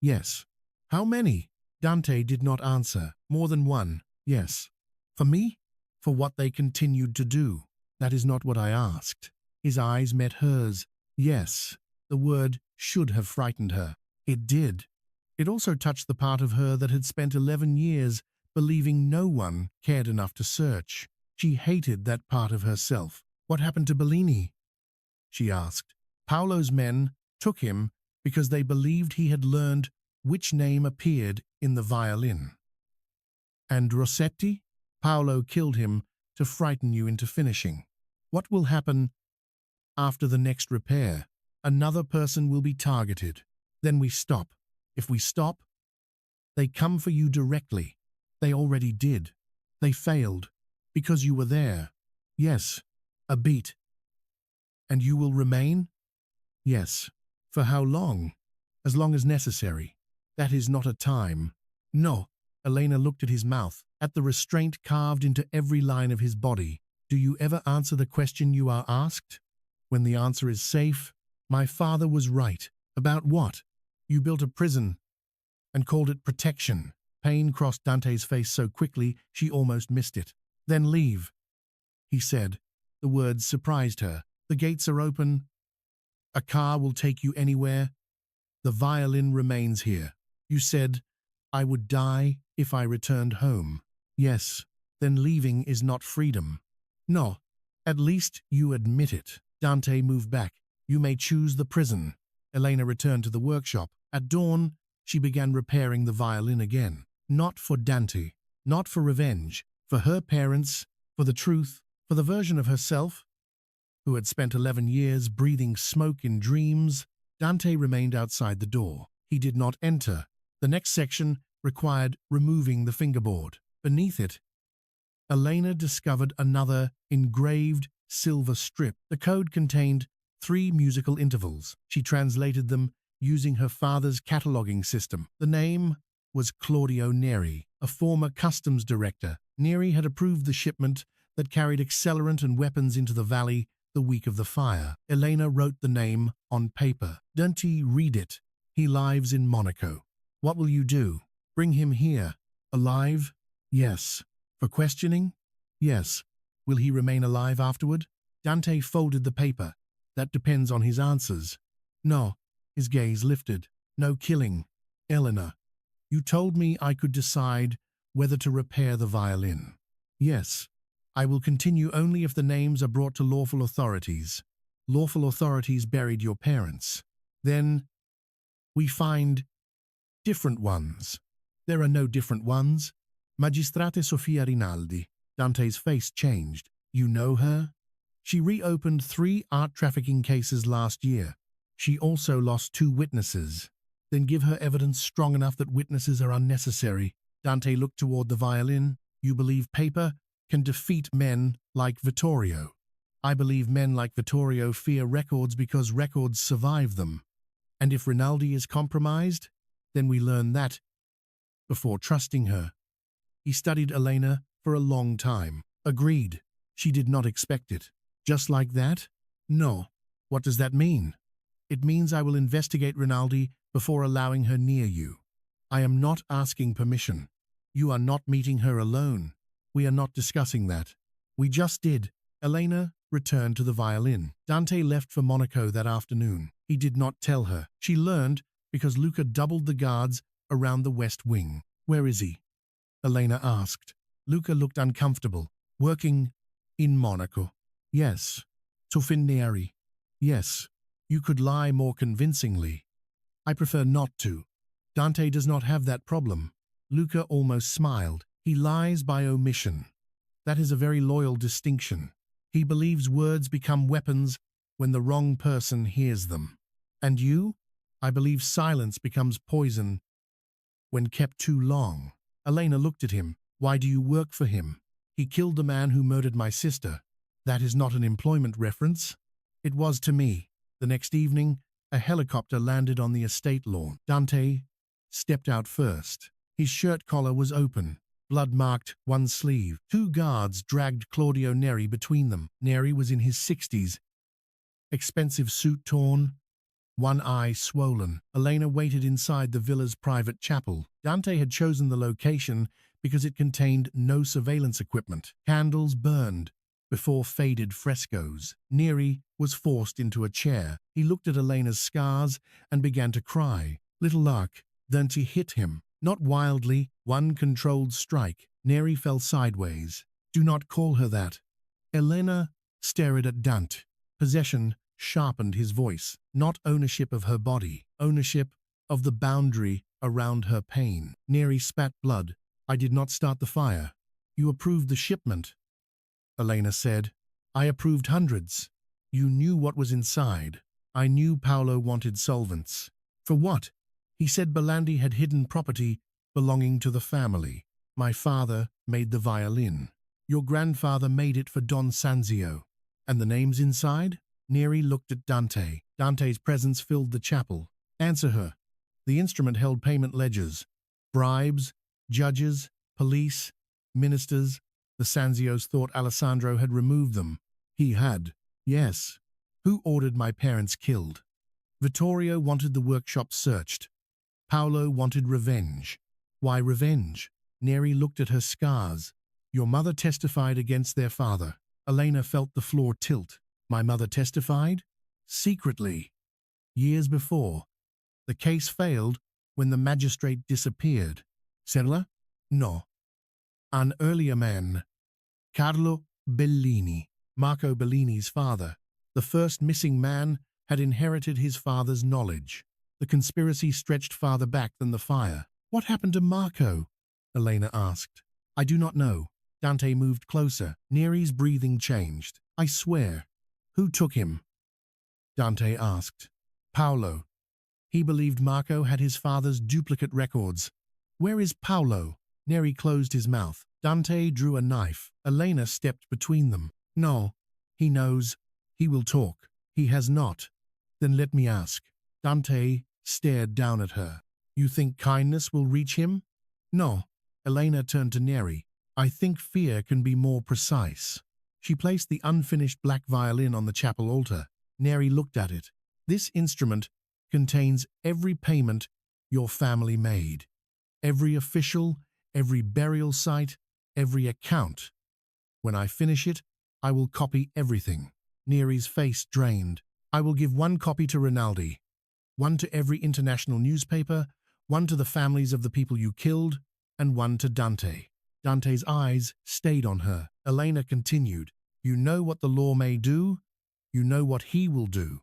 Yes. How many? Dante did not answer. More than one. Yes. For me? For what they continued to do. That is not what I asked. His eyes met hers. Yes. The word should have frightened her. It did. It also touched the part of her that had spent 11 years believing no one cared enough to search. She hated that part of herself. What happened to Bellini? She asked. Paolo's men took him because they believed he had learned which name appeared in the violin. And Rossetti? Paolo killed him to frighten you into finishing. What will happen after the next repair? Another person will be targeted. Then we stop. If we stop, they come for you directly. They already did. They failed because you were there. Yes, a beat. And you will remain? Yes. For how long? As long as necessary. That is not a time. No. Elena looked at his mouth, at the restraint carved into every line of his body. Do you ever answer the question you are asked? When the answer is safe, my father was right. About what? You built a prison and called it protection. Pain crossed Dante's face so quickly she almost missed it. Then leave, he said. The words surprised her. The gates are open. A car will take you anywhere. The violin remains here. You said, I would die if I returned home. Yes, then leaving is not freedom. No, at least you admit it. Dante moved back. You may choose the prison. Elena returned to the workshop. At dawn, she began repairing the violin again. Not for Dante, not for revenge, for her parents, for the truth, for the version of herself who had spent 11 years breathing smoke in dreams. Dante remained outside the door. He did not enter. The next section required removing the fingerboard. Beneath it, Elena discovered another engraved silver strip. The code contained 3 musical intervals. She translated them using her father's cataloging system. The name was Claudio Neri, a former customs director. Neri had approved the shipment that carried accelerant and weapons into the valley the week of the fire. Elena wrote the name on paper. Dante, read it. He lives in Monaco. What will you do? Bring him here. Alive? Yes. For questioning? Yes. Will he remain alive afterward? Dante folded the paper. That depends on his answers. No. His gaze lifted. No killing. Elena, you told me I could decide whether to repair the violin. Yes. I will continue only if the names are brought to lawful authorities. Lawful authorities buried your parents. Then we find different ones. There are no different ones. Magistrate Sofia Rinaldi. Dante's face changed. You know her? She reopened 3 art trafficking cases last year. She also lost 2 witnesses. Then give her evidence strong enough that witnesses are unnecessary. Dante looked toward the violin. You believe paper can defeat men like Vittorio. I believe men like Vittorio fear records because records survive them. And if Rinaldi is compromised, then we learn that before trusting her. He studied Elena for a long time. Agreed. She did not expect it. Just like that? No. What does that mean? It means I will investigate Rinaldi before allowing her near you. I am not asking permission. You are not meeting her alone. We are not discussing that. We just did. Elena returned to the violin. Dante left for Monaco that afternoon. He did not tell her. She learned because Luca doubled the guards around the west wing. Where is he? Elena asked. Luca looked uncomfortable. Working in Monaco. Yes. Neri. Yes. You could lie more convincingly. I prefer not to. Dante does not have that problem. Luca almost smiled. He lies by omission. That is a very loyal distinction. He believes words become weapons when the wrong person hears them. And you? I believe silence becomes poison when kept too long. Elena looked at him. Why do you work for him? He killed the man who murdered my sister. That is not an employment reference. It was to me. The next evening, a helicopter landed on the estate lawn. Dante stepped out first. His shirt collar was open. Blood marked one sleeve. 2 guards dragged Claudio Neri between them. Neri was in his 60s. Expensive suit torn, one eye swollen. Elena waited inside the villa's private chapel. Dante had chosen the location because it contained no surveillance equipment. Candles burned before faded frescoes. Neri was forced into a chair. He looked at Elena's scars and began to cry. Little luck. Dante hit him. Not wildly, one controlled strike. Neri fell sideways. Do not call her that. Elena stared at Dante. Possession sharpened his voice. Not ownership of her body, ownership of the boundary around her pain. Neri spat blood. I did not start the fire. You approved the shipment. Elena said, I approved hundreds. You knew what was inside. I knew Paolo wanted solvents. For what? He said Bellandi had hidden property belonging to the family. My father made the violin. Your grandfather made it for Don Sanzio. And the names inside? Neri looked at Dante. Dante's presence filled the chapel. Answer her. The instrument held payment ledgers. Bribes, judges, police, ministers. The Sanzios thought Alessandro had removed them. He had. Yes. Who ordered my parents killed? Vittorio wanted the workshop searched. Paolo wanted revenge. Why revenge? Neri looked at her scars. Your mother testified against their father. Elena felt the floor tilt. My mother testified? Secretly. Years before. The case failed when the magistrate disappeared. Settler? No. An earlier man. Carlo Bellini, Marco Bellini's father. The first missing man had inherited his father's knowledge. The conspiracy stretched farther back than the fire. What happened to Marco? Elena asked. I do not know. Dante moved closer. Neri's breathing changed. I swear. Who took him? Dante asked. Paolo. He believed Marco had his father's duplicate records. Where is Paolo? Neri closed his mouth. Dante drew a knife. Elena stepped between them. No. He knows. He will talk. He has not. Then let me ask. Dante stared down at her. You think kindness will reach him? No. Elena turned to Neri. I think fear can be more precise. She placed the unfinished black violin on the chapel altar. Neri looked at it. This instrument contains every payment your family made. Every official, every burial site, every account. When I finish it, I will copy everything. Neri's face drained. I will give one copy to Rinaldi, one to every international newspaper, one to the families of the people you killed, and one to Dante. Dante's eyes stayed on her. Elena continued. You know what the law may do. You know what he will do.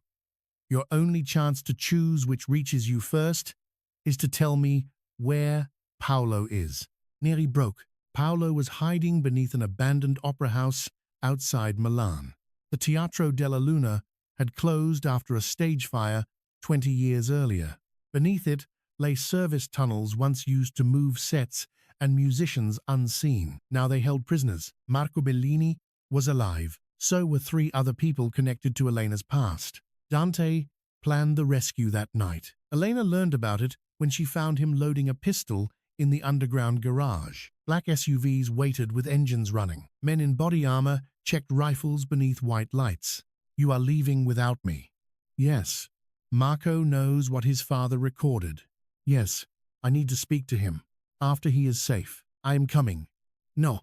Your only chance to choose which reaches you first is to tell me where Paolo is. Neri broke. Paolo was hiding beneath an abandoned opera house outside Milan. The Teatro della Luna had closed after a stage fire 20 years earlier. Beneath it lay service tunnels once used to move sets and musicians unseen. Now they held prisoners. Marco Bellini was alive. So were 3 other people connected to Elena's past. Dante planned the rescue that night. Elena learned about it when she found him loading a pistol in the underground garage. Black SUVs waited with engines running. Men in body armor checked rifles beneath white lights. You are leaving without me. Yes. Marco knows what his father recorded. Yes, I need to speak to him. After he is safe. I am coming. No.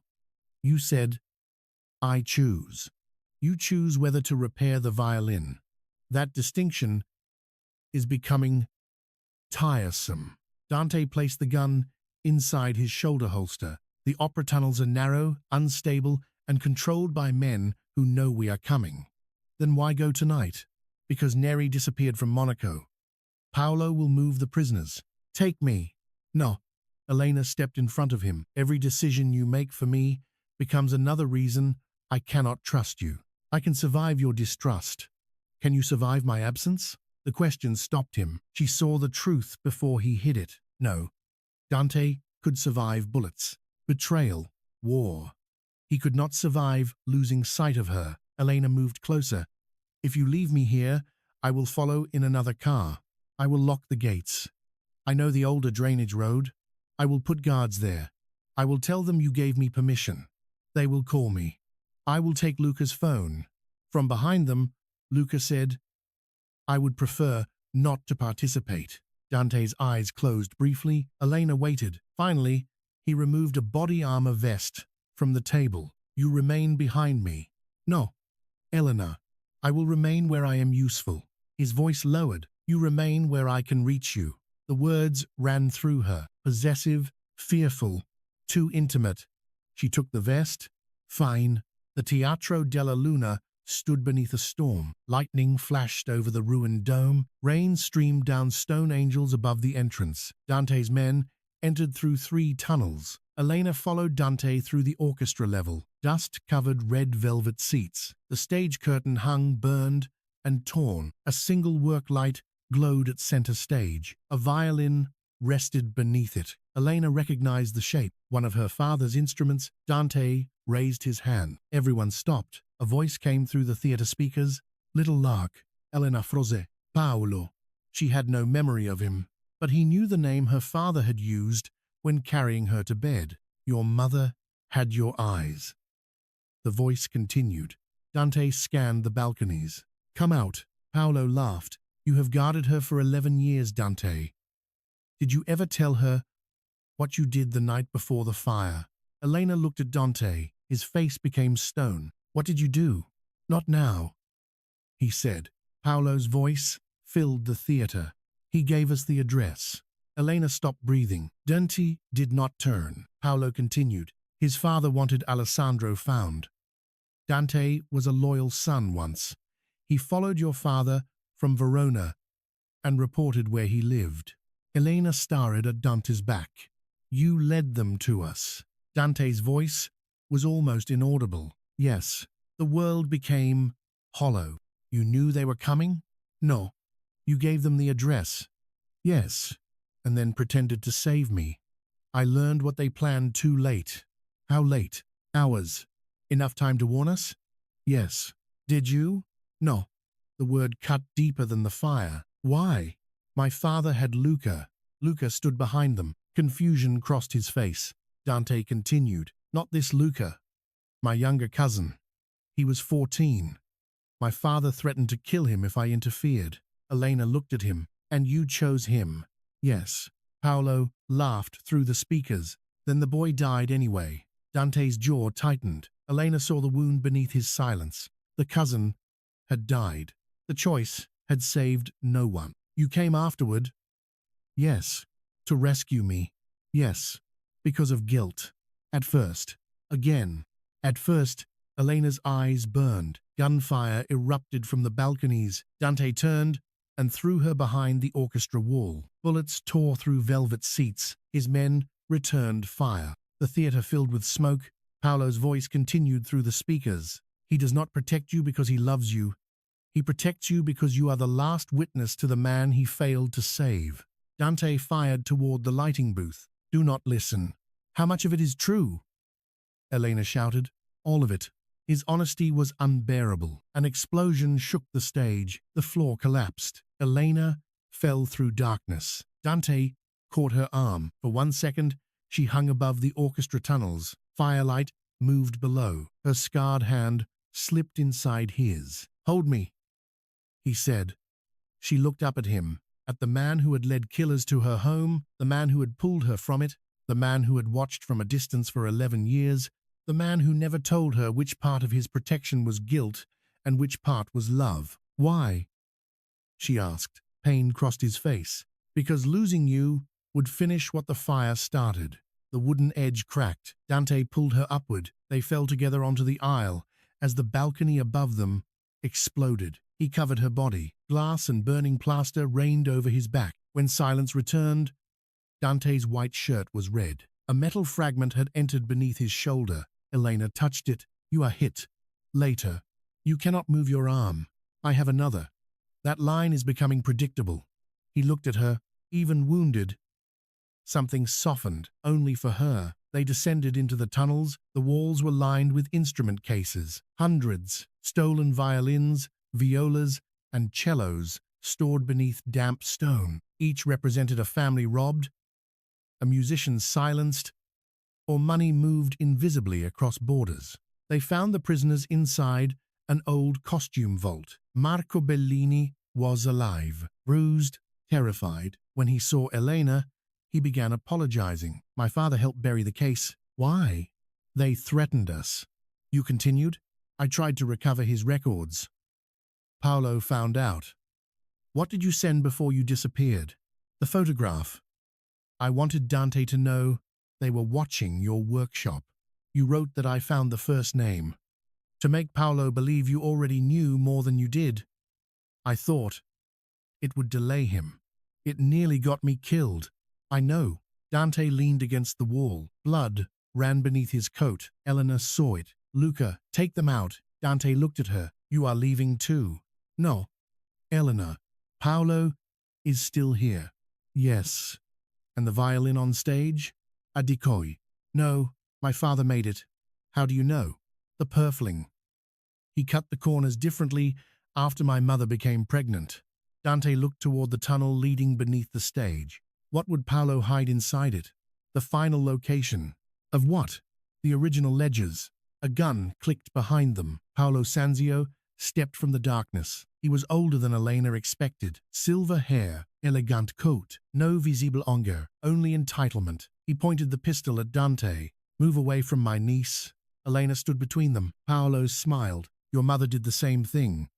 You said, I choose. You choose whether to repair the violin. That distinction is becoming tiresome. Dante placed the gun inside his shoulder holster. The opera tunnels are narrow, unstable, and controlled by men who know we are coming. Then why go tonight? Because Neri disappeared from Monaco. Paolo will move the prisoners. Take me. No. Elena stepped in front of him. Every decision you make for me becomes another reason I cannot trust you. I can survive your distrust. Can you survive my absence? The question stopped him. She saw the truth before he hid it. No. Dante could survive bullets, betrayal, war. He could not survive losing sight of her. Elena moved closer. If you leave me here, I will follow in another car. I will lock the gates. I know the older drainage road. I will put guards there. I will tell them you gave me permission. They will call me. I will take Luca's phone. From behind them, Luca said, I would prefer not to participate. Dante's eyes closed briefly. Elena waited. Finally, he removed a body armor vest from the table. You remain behind me. No, Elena, I will remain where I am useful. His voice lowered. You remain where I can reach you. The words ran through her. Possessive, fearful, too intimate. She took the vest, Fine. The Teatro della Luna stood beneath a storm. Lightning flashed over the ruined dome. Rain streamed down stone angels above the entrance. Dante's men entered through 3 tunnels. Elena followed Dante through the orchestra level. Dust covered red velvet seats. The stage curtain hung, burned, and torn. A single work light glowed at center stage. A violin rested beneath it. Elena recognized the shape. One of her father's instruments. Dante raised his hand. Everyone stopped. A voice came through the theater speakers. Little lark, Elena Froze, Paolo. She had no memory of him, but he knew the name her father had used when carrying her to bed. Your mother had your eyes. The voice continued. Dante scanned the balconies. Come out. Paolo laughed. You have guarded her for 11 years, Dante. Did you ever tell her what you did the night before the fire? Elena looked at Dante. His face became stone. What did you do? Not now, he said. Paolo's voice filled the theater. He gave us the address. Elena stopped breathing. Dante did not turn. Paolo continued. His father wanted Alessandro found. Dante was a loyal son once. He followed your father from Verona and reported where he lived. Elena stared at Dante's back. You led them to us. Dante's voice was almost inaudible. Yes, the world became hollow. You knew they were coming? No. You gave them the address? Yes, and then pretended to save me. I learned what they planned too late. How late? Hours. Enough time to warn us? Yes. Did you? No. The word cut deeper than the fire. Why? My father had Luca. Luca stood behind them. Confusion crossed his face. Dante continued. Not this Luca. My younger cousin. He was 14. My father threatened to kill him if I interfered. Elena looked at him. And you chose him. Yes. Paolo laughed through the speakers. Then the boy died anyway. Dante's jaw tightened. Elena saw the wound beneath his silence. The cousin had died. The choice had saved no one. You came afterward? Yes. To rescue me? Yes. Because of guilt. At first. Again. At first, Elena's eyes burned. Gunfire erupted from the balconies. Dante turned and threw her behind the orchestra wall. Bullets tore through velvet seats. His men returned fire. The theater filled with smoke. Paolo's voice continued through the speakers. He does not protect you because he loves you. He protects you because you are the last witness to the man he failed to save. Dante fired toward the lighting booth. Do not listen. How much of it is true? Elena shouted. All of it. His honesty was unbearable. An explosion shook the stage. The floor collapsed. Elena fell through darkness. Dante caught her arm. For 1 second, she hung above the orchestra tunnels. Firelight moved below. Her scarred hand slipped inside his. Hold me, he said. She looked up at him, at the man who had led killers to her home, the man who had pulled her from it, the man who had watched from a distance for 11 years, the man who never told her which part of his protection was guilt and which part was love. Why? She asked. Pain crossed his face. Because losing you would finish what the fire started. The wooden edge cracked. Dante pulled her upward. They fell together onto the aisle as the balcony above them exploded. He covered her body. Glass and burning plaster rained over his back. When silence returned, Dante's white shirt was red. A metal fragment had entered beneath his shoulder. Elena touched it. You are hit. Later. You cannot move your arm. I have another. That line is becoming predictable. He looked at her, even wounded. Something softened, only for her. They descended into the tunnels. The walls were lined with instrument cases. Hundreds. Stolen violins, violas, and cellos stored beneath damp stone. Each represented a family robbed, a musician silenced, or money moved invisibly across borders. They found the prisoners inside an old costume vault. Marco Bellini was alive. Bruised, terrified. When he saw Elena, he began apologizing. My father helped bury the case. Why? They threatened us. You continued? I tried to recover his records. Paolo found out. What did you send before you disappeared? The photograph. I wanted Dante to know they were watching your workshop. You wrote that I found the first name. To make Paolo believe you already knew more than you did. I thought it would delay him. It nearly got me killed. I know. Dante leaned against the wall. Blood ran beneath his coat. Elena saw it. Luca, take them out. Dante looked at her. You are leaving too. No. Elena, Paolo is still here. Yes. And the violin on stage? A decoy. No, my father made it. How do you know? The purfling. He cut the corners differently after my mother became pregnant. Dante looked toward the tunnel leading beneath the stage. What would Paolo hide inside it? The final location. Of what? The original ledgers. A gun clicked behind them. Paolo Sanzio stepped from the darkness. He was older than Elena expected. Silver hair, elegant coat, no visible anger, only entitlement. He pointed the pistol at Dante. Move away from my niece. Elena stood between them. Paolo smiled. Your mother did the same thing.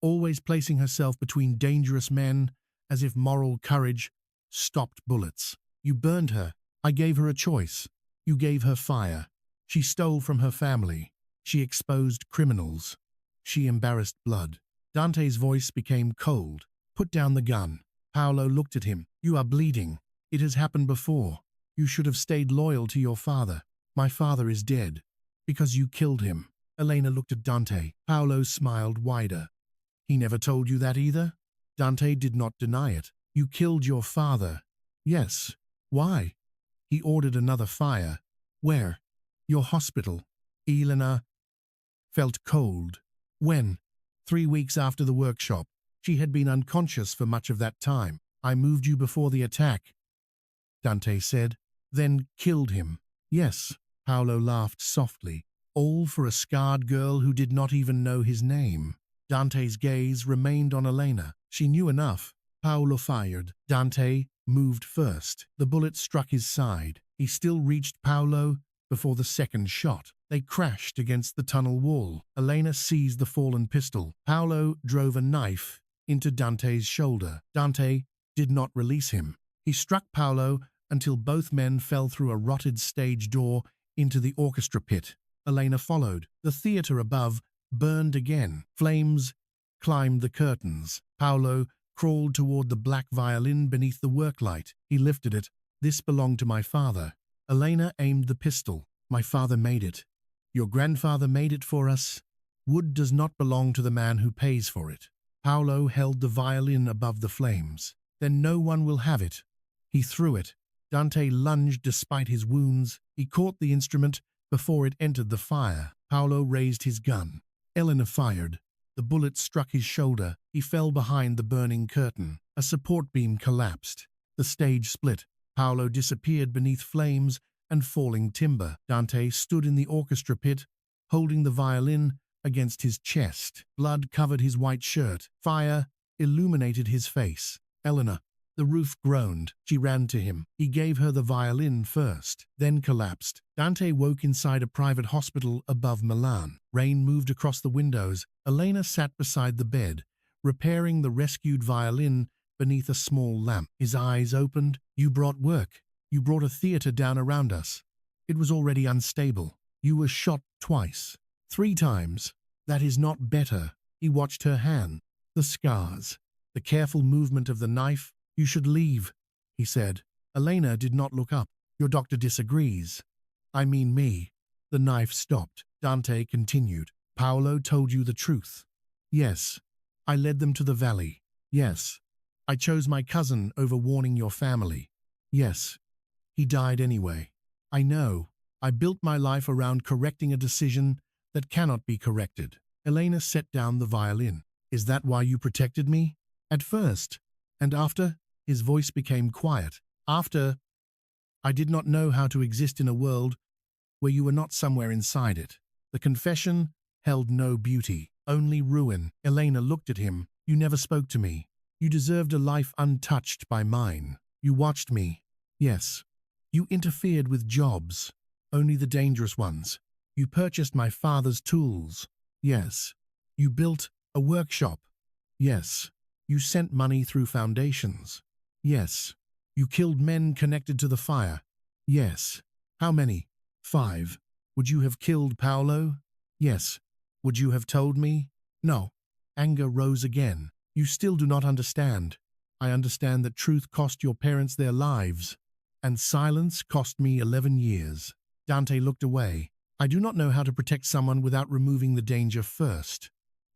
Always placing herself between dangerous men, as if moral courage stopped bullets. You burned her. I gave her a choice. You gave her fire. She stole from her family. She exposed criminals. She embarrassed blood. Dante's voice became cold. Put down the gun. Paolo looked at him. You are bleeding. It has happened before. You should have stayed loyal to your father. My father is dead. Because you killed him. Elena looked at Dante. Paolo smiled wider. He never told you that either? Dante did not deny it. You killed your father. Yes. Why? He ordered another fire. Where? Your hospital. Elena felt cold. When? 3 weeks after the workshop. She had been unconscious for much of that time. I moved you before the attack, Dante said, then killed him. Yes. Paolo laughed softly. All for a scarred girl who did not even know his name. Dante's gaze remained on Elena. She knew enough. Paolo fired. Dante moved first. The bullet struck his side. He still reached Paolo before the second shot. They crashed against the tunnel wall. Elena seized the fallen pistol. Paolo drove a knife into Dante's shoulder. Dante did not release him. He struck Paolo until both men fell through a rotted stage door into the orchestra pit. Elena followed. The theater above burned again. Flames climbed the curtains. Paolo crawled toward the black violin beneath the worklight. He lifted it. This belonged to my father. Elena aimed the pistol. My father made it. Your grandfather made it for us. Wood does not belong to the man who pays for it. Paolo held the violin above the flames. Then no one will have it. He threw it. Dante lunged despite his wounds. He caught the instrument before it entered the fire. Paolo raised his gun. Elena fired. The bullet struck his shoulder. He fell behind the burning curtain. A support beam collapsed. The stage split. Paolo disappeared beneath flames and falling timber. Dante stood in the orchestra pit, holding the violin against his chest. Blood covered his white shirt. Fire illuminated his face. Elena. The roof groaned. She ran to him. He gave her the violin first, then collapsed. Dante woke inside a private hospital above Milan. Rain moved across the windows. Elena sat beside the bed, repairing the rescued violin beneath a small lamp. His eyes opened. You brought work. You brought a theater down around us. It was already unstable. You were shot twice. 3 times. That is not better. He watched her hand. The scars. The careful movement of the knife. You should leave, he said. Elena did not look up. Your doctor disagrees. I mean me. The knife stopped. Dante continued. Paolo told you the truth. Yes. I led them to the valley. Yes. I chose my cousin over warning your family. Yes. He died anyway. I know. I built my life around correcting a decision that cannot be corrected. Elena set down the violin. Is that why you protected me? At first. And after? His voice became quiet. After, I did not know how to exist in a world where you were not somewhere inside it. The confession held no beauty, only ruin. Elena looked at him. You never spoke to me. You deserved a life untouched by mine. You watched me. Yes. You interfered with jobs, only the dangerous ones. You purchased my father's tools. Yes. You built a workshop. Yes. You sent money through foundations. Yes. You killed men connected to the fire. Yes. How many? 5. Would you have killed Paolo? Yes. Would you have told me? No. Anger rose again. You still do not understand. I understand that truth cost your parents their lives, and silence cost me 11 years. Dante looked away. I do not know how to protect someone without removing the danger first.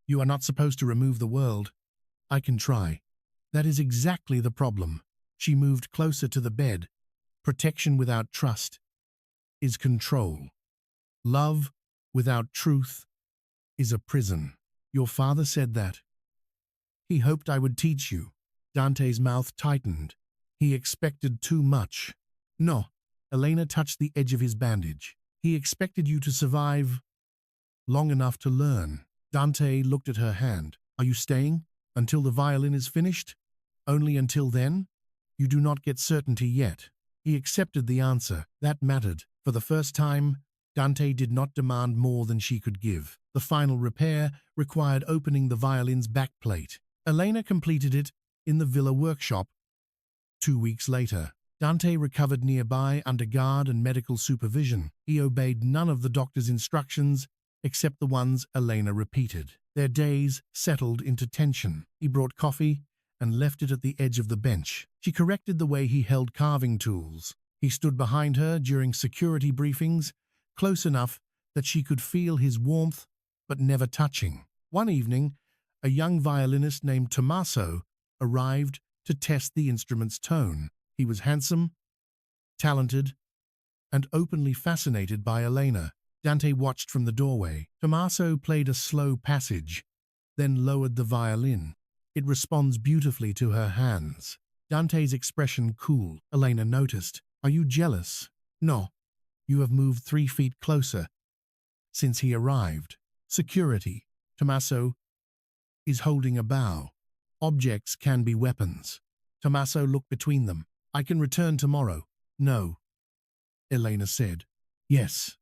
You are not supposed to remove the world. I can try. That is exactly the problem. She moved closer to the bed. Protection without trust is control. Love without truth is a prison. Your father said that. He hoped I would teach you. Dante's mouth tightened. He expected too much. No. Elena touched the edge of his bandage. He expected you to survive long enough to learn. Dante looked at her hand. Are you staying until the violin is finished? Only until then? You do not get certainty yet. He accepted the answer. That mattered. For the first time, Dante did not demand more than she could give. The final repair required opening the violin's backplate. Elena completed it in the villa workshop. 2 weeks later, Dante recovered nearby under guard and medical supervision. He obeyed none of the doctor's instructions except the ones Elena repeated. Their days settled into tension. He brought coffee and left it at the edge of the bench. She corrected the way he held carving tools. He stood behind her during security briefings, close enough that she could feel his warmth, but never touching. One evening, a young violinist named Tommaso arrived to test the instrument's tone. He was handsome, talented, and openly fascinated by Elena. Dante watched from the doorway. Tommaso played a slow passage, then lowered the violin. It responds beautifully to her hands. Dante's expression cooled. Elena noticed. Are you jealous? No. You have moved 3 feet closer since he arrived. Security. Tommaso is holding a bow. Objects can be weapons. Tommaso looked between them. I can return tomorrow. No. Elena said. Yes.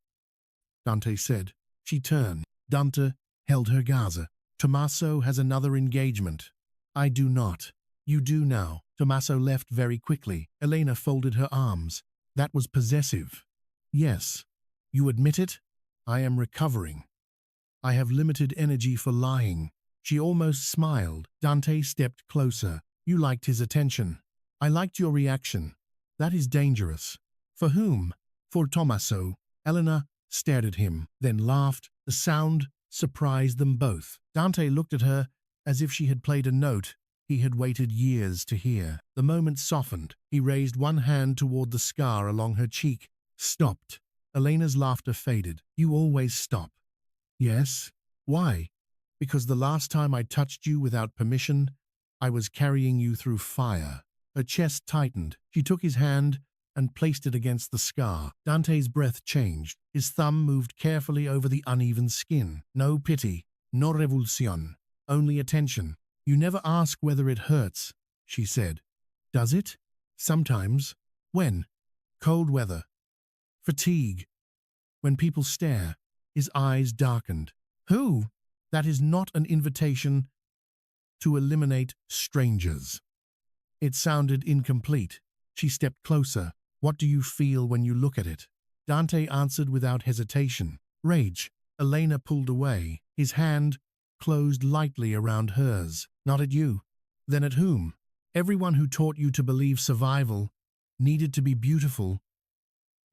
Dante said. She turned. Dante held her gaze. Tommaso has another engagement. I do not. You do now. Tommaso left very quickly. Elena folded her arms. That was possessive. Yes. You admit it? I am recovering. I have limited energy for lying. She almost smiled. Dante stepped closer. You liked his attention. I liked your reaction. That is dangerous. For whom? For Tommaso. Elena stared at him, then laughed. The sound surprised them both. Dante looked at her as if she had played a note he had waited years to hear. The moment softened. He raised one hand toward the scar along her cheek. Stopped. Elena's laughter faded. You always stop. Yes? Why? Because the last time I touched you without permission, I was carrying you through fire. Her chest tightened. She took his hand and placed it against the scar. Dante's breath changed. His thumb moved carefully over the uneven skin. No pity. No revulsion. Only attention. You never ask whether it hurts, she said. Does it? Sometimes. When? Cold weather. Fatigue. When people stare. His eyes darkened. Who? That is not an invitation to eliminate strangers. It sounded incomplete. She stepped closer. What do you feel when you look at it? Dante answered without hesitation. Rage. Elena pulled away. His hand closed lightly around hers. Not at you. Then at whom? Everyone who taught you to believe survival needed to be beautiful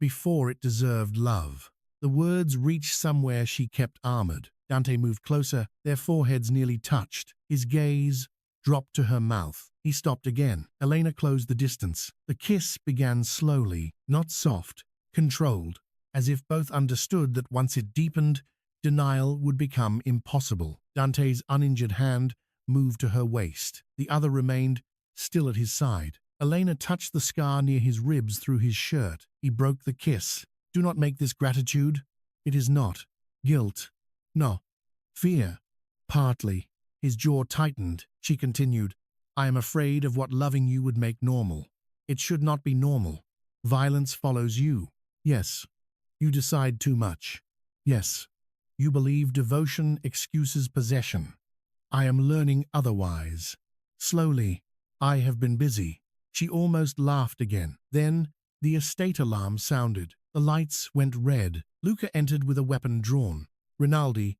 before it deserved love. The words reached somewhere she kept armored. Dante moved closer. Their foreheads nearly touched. His gaze dropped to her mouth. He stopped again. Elena closed the distance. The kiss began slowly, not soft, controlled, as if both understood that once it deepened, denial would become impossible. Dante's uninjured hand moved to her waist. The other remained still at his side. Elena touched the scar near his ribs through his shirt. He broke the kiss. Do not make this gratitude. It is not. Guilt. No. Fear. Partly. His jaw tightened. She continued. I am afraid of what loving you would make normal. It should not be normal. Violence follows you. Yes. You decide too much. Yes. You believe devotion excuses possession. I am learning otherwise. Slowly. I have been busy. She almost laughed again. Then the estate alarm sounded. The lights went red. Luca entered with a weapon drawn. Rinaldi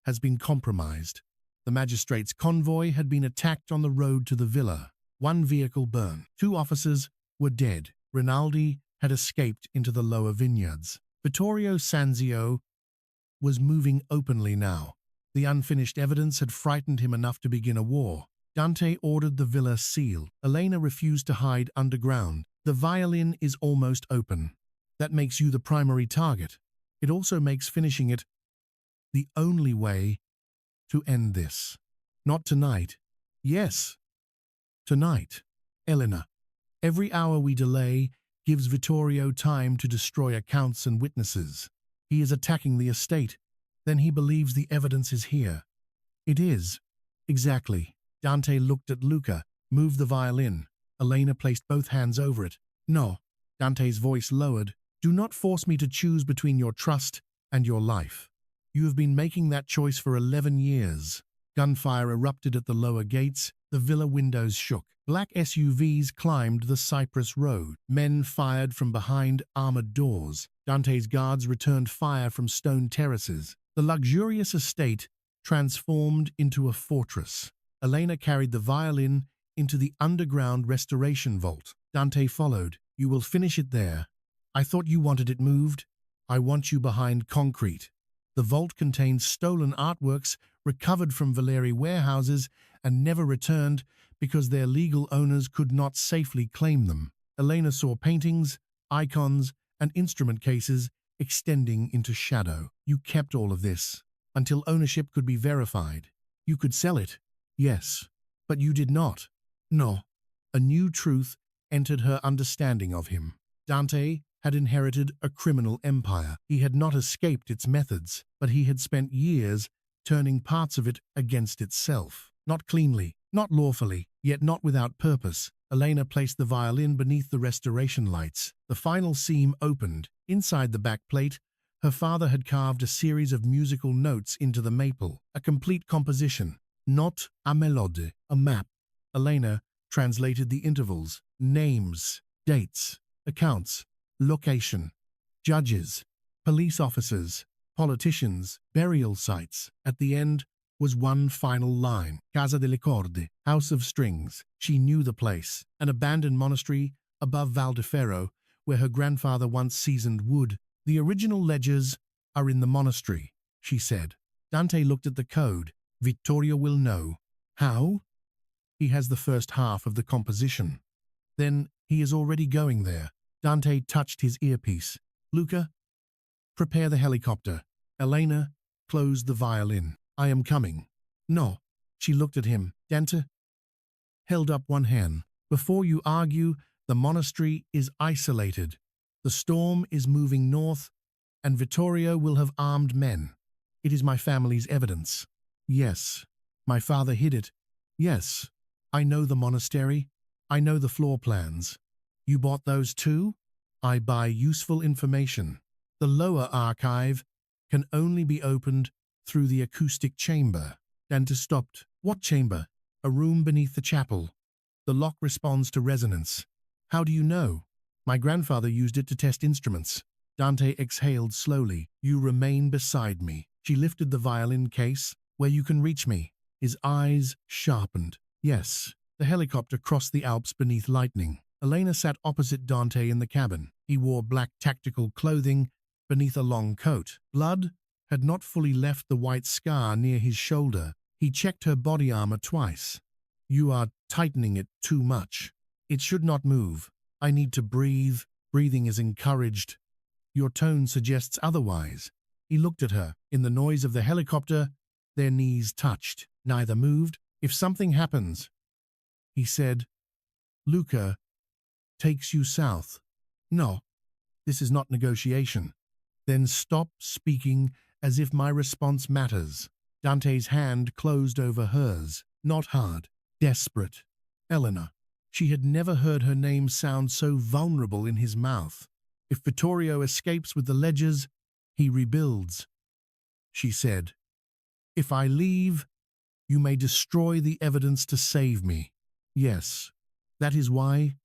has been compromised. The magistrate's convoy had been attacked on the road to the villa. One vehicle burned. 2 officers were dead. Rinaldi had escaped into the lower vineyards. Vittorio Sanzio was moving openly now. The unfinished evidence had frightened him enough to begin a war. Dante ordered the villa sealed. Elena refused to hide underground. The Violin is almost open. That makes you the primary target. It also makes finishing it the only way to end this. Not tonight. Yes, tonight. Elena. Every hour we delay gives Vittorio time to destroy accounts and witnesses. He is attacking the estate. Then he believes the evidence is here. It is. Exactly. Dante looked at Luca, moved the violin. Elena placed both hands over it. No. Dante's voice lowered. Do not force me to choose between your trust and your life. You have been making that choice for 11 years. Gunfire erupted at the lower gates. The villa windows shook. Black SUVs climbed the cypress road. Men fired from behind armored doors. Dante's guards returned fire from stone terraces. The luxurious estate transformed into a fortress. Elena carried the violin into the underground restoration vault. Dante followed. You will finish it there. I thought you wanted it moved. I want you behind concrete. The vault contained stolen artworks recovered from Valeri warehouses and never returned because their legal owners could not safely claim them. Elena saw paintings, icons, and instrument cases extending into shadow. You kept all of this until ownership could be verified. You could sell it. Yes, but you did not. No. A new truth entered her understanding of him. Dante had inherited a criminal empire. He had not escaped its methods, but he had spent years turning parts of it against itself. Not cleanly, not lawfully, yet not without purpose. Elena placed the violin beneath the restoration lights. The final seam opened. Inside the back plate, her father had carved a series of musical notes into the maple, a complete composition. Not a melode, a map. Elena translated the intervals, names, dates, accounts, location, judges, police officers, politicians, burial sites. At the end was one final line. Casa delle Corde, House of Strings. She knew the place. An abandoned monastery above Valdeferro, where her grandfather once seasoned wood. The original ledgers are in the monastery, she said. Dante looked at the code. Vittorio will know. How? He has the first half of the composition. Then he is already going there. Dante touched his earpiece. Luca, prepare the helicopter. Elena closed the violin. I am coming. No. She looked at him. Dante held up one hand. Before you argue, the monastery is isolated. The storm is moving north, and Vittorio will have armed men. It is my family's evidence. Yes. My father hid it. Yes. I know the monastery. I know the floor plans. You bought those too? I buy useful information. The lower archive can only be opened through the acoustic chamber. Dante stopped. What chamber? A room beneath the chapel. The lock responds to resonance. How do you know? My grandfather used it to test instruments. Dante exhaled slowly. You remain beside me. She lifted the violin case. Where you can reach me. His eyes sharpened. Yes. The helicopter crossed the Alps beneath lightning. Elena sat opposite Dante in the cabin. He wore black tactical clothing beneath a long coat. Blood had not fully left the white scar near his shoulder. He checked her body armor twice. You are tightening it too much. It should not move. I need to breathe. Breathing is encouraged. Your tone suggests otherwise. He looked at her. In the noise of the helicopter, their knees touched. Neither moved. If something happens, he said, Luca takes you south. No, this is not negotiation. Then stop speaking as if my response matters. Dante's hand closed over hers, not hard, desperate. Elena. She had never heard her name sound so vulnerable in his mouth. If Vittorio escapes with the ledgers, he rebuilds, she said. If I leave, you may destroy the evidence to save me. Yes, that is why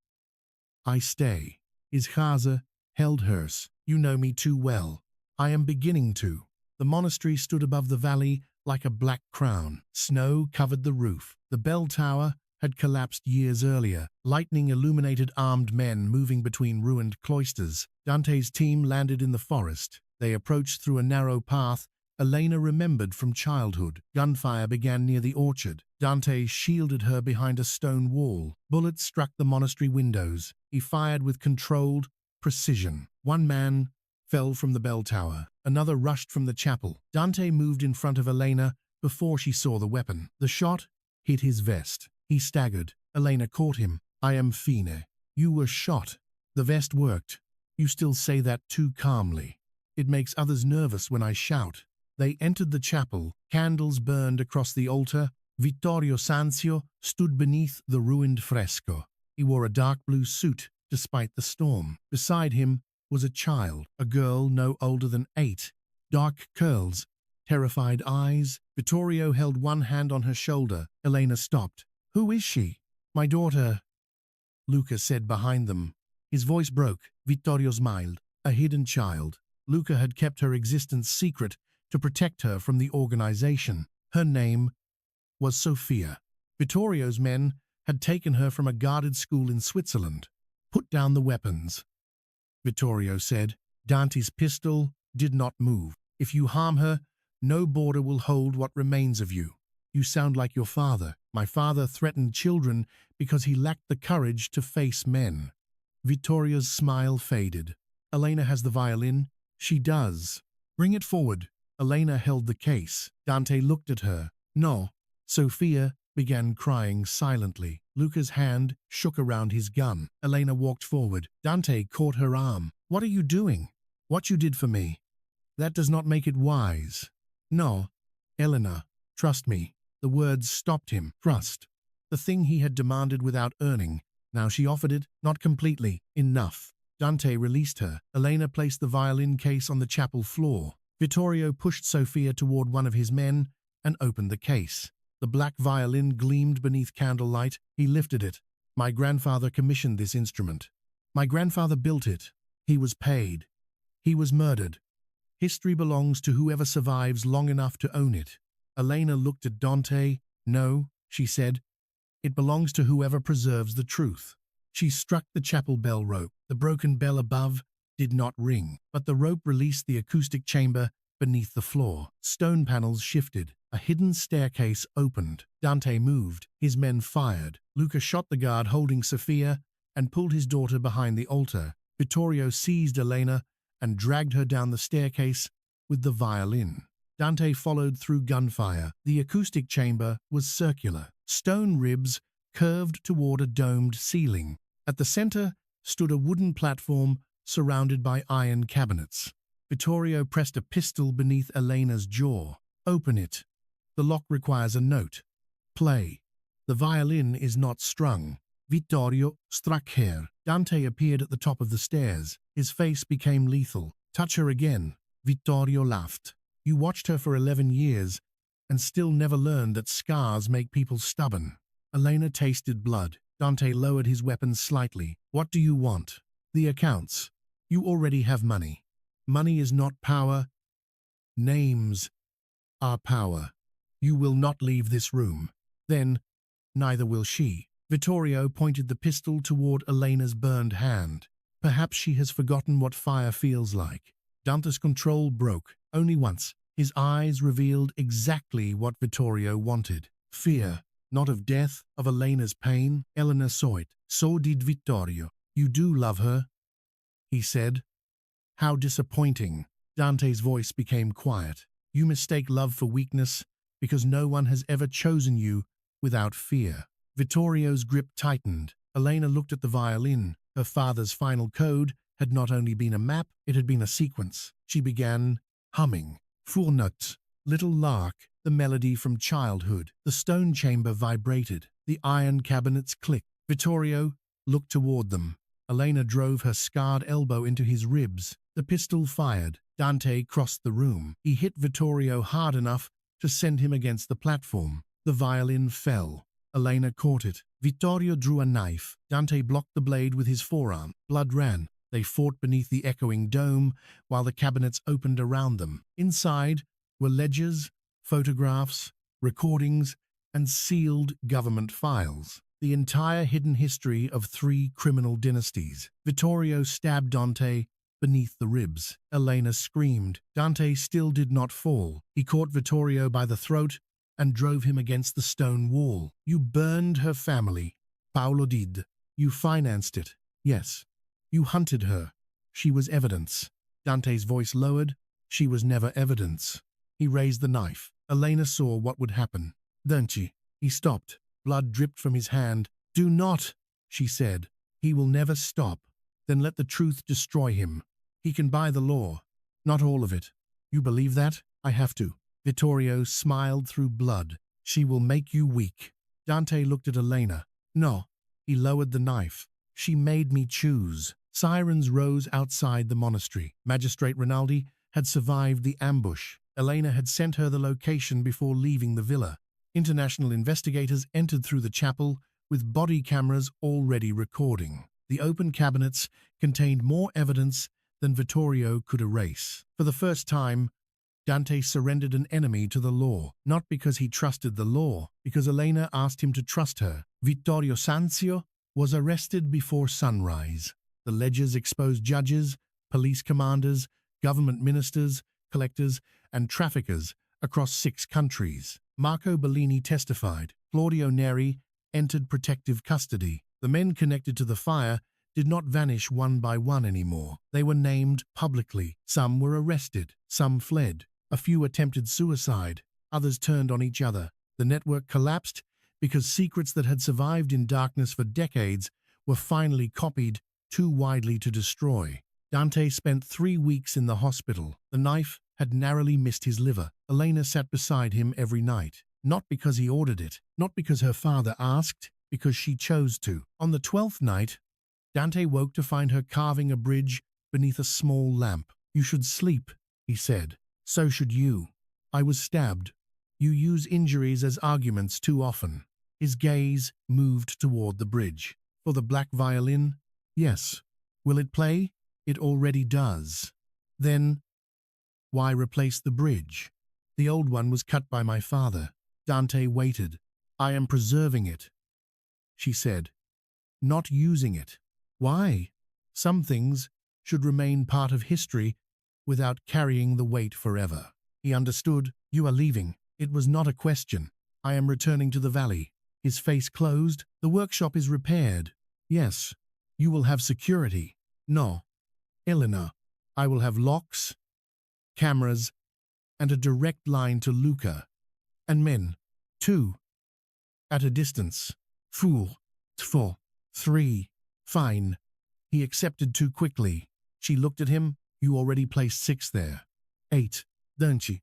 I stay. His casa held hers. You know me too well. I am beginning to. The monastery stood above the valley like a black crown. Snow covered the roof. The bell tower had collapsed years earlier. Lightning illuminated armed men moving between ruined cloisters. Dante's team landed in the forest. They approached through a narrow path Elena remembered from childhood. Gunfire began near the orchard. Dante shielded her behind a stone wall. Bullets struck the monastery windows. He fired with controlled precision. One man fell from the bell tower. Another rushed from the chapel. Dante moved in front of Elena before she saw the weapon. The shot hit his vest. He staggered. Elena caught him. I am fine. You were shot. The vest worked. You still say that too calmly. It makes others nervous when I shout. They entered the chapel. Candles burned across the altar. Vittorio Sanzio stood beneath the ruined fresco. He wore a dark blue suit despite the storm. Beside him was a child, a girl no older than 8. Dark curls, terrified eyes. Vittorio held one hand on her shoulder. Elena stopped. Who is she? My daughter, Luca said behind them. His voice broke. Vittorio smiled. A hidden child. Luca had kept her existence secret to protect her from the organization. Her name was Sophia. Vittorio's men had taken her from a guarded school in Switzerland. Put down the weapons, Vittorio said. Dante's pistol did not move. If you harm her, no border will hold what remains of you. You sound like your father. My father threatened children because he lacked the courage to face men. Vittorio's smile faded. Elena has the violin. She does. Bring it forward. Elena held the case. Dante looked at her. No. Sophia began crying silently. Luca's hand shook around his gun. Elena walked forward. Dante caught her arm. What are you doing? What you did for me. That does not make it wise. No. Elena, trust me. The words stopped him. Trust. The thing he had demanded without earning. Now she offered it, not completely. Enough. Dante released her. Elena placed the violin case on the chapel floor. Vittorio pushed Sophia toward one of his men and opened the case. The black violin gleamed beneath candlelight. He lifted it. My grandfather commissioned this instrument. My grandfather built it. He was paid. He was murdered. History belongs to whoever survives long enough to own it. Elena looked at Dante. No, she said. It belongs to whoever preserves the truth. She struck the chapel bell rope. The broken bell above did not ring, but the rope released the acoustic chamber beneath the floor. Stone panels shifted. A hidden staircase opened. Dante moved. His men fired. Luca shot the guard holding Sophia and pulled his daughter behind the altar. Vittorio seized Elena and dragged her down the staircase with the violin. Dante followed through gunfire. The acoustic chamber was circular. Stone ribs curved toward a domed ceiling. At the center stood a wooden platform surrounded by iron cabinets. Vittorio pressed a pistol beneath Elena's jaw. Open it. The lock requires a note. Play. The violin is not strung. Vittorio struck her. Dante appeared at the top of the stairs. His face became lethal. Touch her again. Vittorio laughed. You watched her for 11 years and still never learned that scars make people stubborn. Elena tasted blood. Dante lowered his weapon slightly. What do you want? The accounts. You already have money. Money is not power. Names are power. You will not leave this room. Then, neither will she. Vittorio pointed the pistol toward Elena's burned hand. Perhaps she has forgotten what fire feels like. Dante's control broke. Only once. His eyes revealed exactly what Vittorio wanted. Fear. Not of death, of Elena's pain. Elena saw it. So did Vittorio. You do love her, he said. How disappointing. Dante's voice became quiet. You mistake love for weakness because no one has ever chosen you without fear. Vittorio's grip tightened. Elena looked at the violin. Her father's final code had not only been a map, it had been a sequence. She began humming. Fournotes, Little Lark, the melody from childhood. The stone chamber vibrated. The iron cabinets clicked. Vittorio looked toward them. Elena drove her scarred elbow into his ribs. The pistol fired. Dante crossed the room. He hit Vittorio hard enough to send him against the platform. The violin fell. Elena caught it. Vittorio drew a knife. Dante blocked the blade with his forearm. Blood ran. They fought beneath the echoing dome while the cabinets opened around them. Inside were ledgers, photographs, recordings, and sealed government files. The entire hidden history of 3 criminal dynasties. Vittorio stabbed Dante beneath the ribs. Elena screamed. Dante still did not fall. He caught Vittorio by the throat and drove him against the stone wall. You burned her family. Paolo did. You financed it. Yes. You hunted her. She was evidence. Dante's voice lowered. She was never evidence. He raised the knife. Elena saw what would happen. Don't you? He stopped. Blood dripped from his hand. Do not, she said. He will never stop. Then let the truth destroy him. He can buy the law. Not all of it. You believe that? I have to. Vittorio smiled through blood. She will make you weak. Dante looked at Elena. No. He lowered the knife. She made me choose. Sirens rose outside the monastery. Magistrate Rinaldi had survived the ambush. Elena had sent her the location before leaving the villa. International investigators entered through the chapel with body cameras already recording. The open cabinets contained more evidence than Vittorio could erase. For the first time, Dante surrendered an enemy to the law, not because he trusted the law, because Elena asked him to trust her. Vittorio Sanzio was arrested before sunrise. The ledgers exposed judges, police commanders, government ministers, collectors, and traffickers across 6 countries. Marco Bellini testified. Claudio Neri entered protective custody. The men connected to the fire did not vanish one by one anymore. They were named publicly. Some were arrested. Some fled. A few attempted suicide. Others turned on each other. The network collapsed because secrets that had survived in darkness for decades were finally copied too widely to destroy. Dante spent 3 weeks in the hospital. The knife had narrowly missed his liver. Elena sat beside him every night. Not because he ordered it. Not because her father asked. Because she chose to. On the 12th night, Dante woke to find her carving a bridge beneath a small lamp. You should sleep, he said. So should you. I was stabbed. You use injuries as arguments too often. His gaze moved toward the bridge. For the black violin? Yes. Will it play? It already does. Then, why replace the bridge? The old one was cut by my father. Dante waited. I am preserving it, she said. Not using it. Why? Some things should remain part of history without carrying the weight forever. He understood. You are leaving. It was not a question. I am returning to the valley. His face closed. The workshop is repaired. Yes. You will have security. No. Elena. I will have locks, cameras, and a direct line to Luca. And men, too. At a distance. 4, 3. Fine. He accepted too quickly. She looked at him. You already placed 6 there. 8, don't you?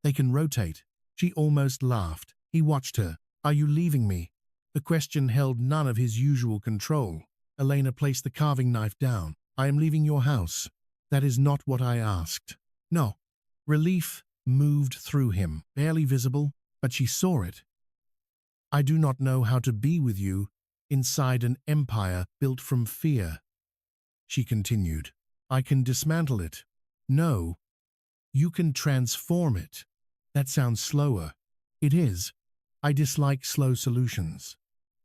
They can rotate. She almost laughed. He watched her. Are you leaving me? The question held none of his usual control. Elena placed the carving knife down. I am leaving your house. That is not what I asked. No. Relief moved through him, barely visible, but she saw it. I do not know how to be with you inside an empire built from fear, she continued. I can dismantle it. No. You can transform it. That sounds slower. It is. I dislike slow solutions.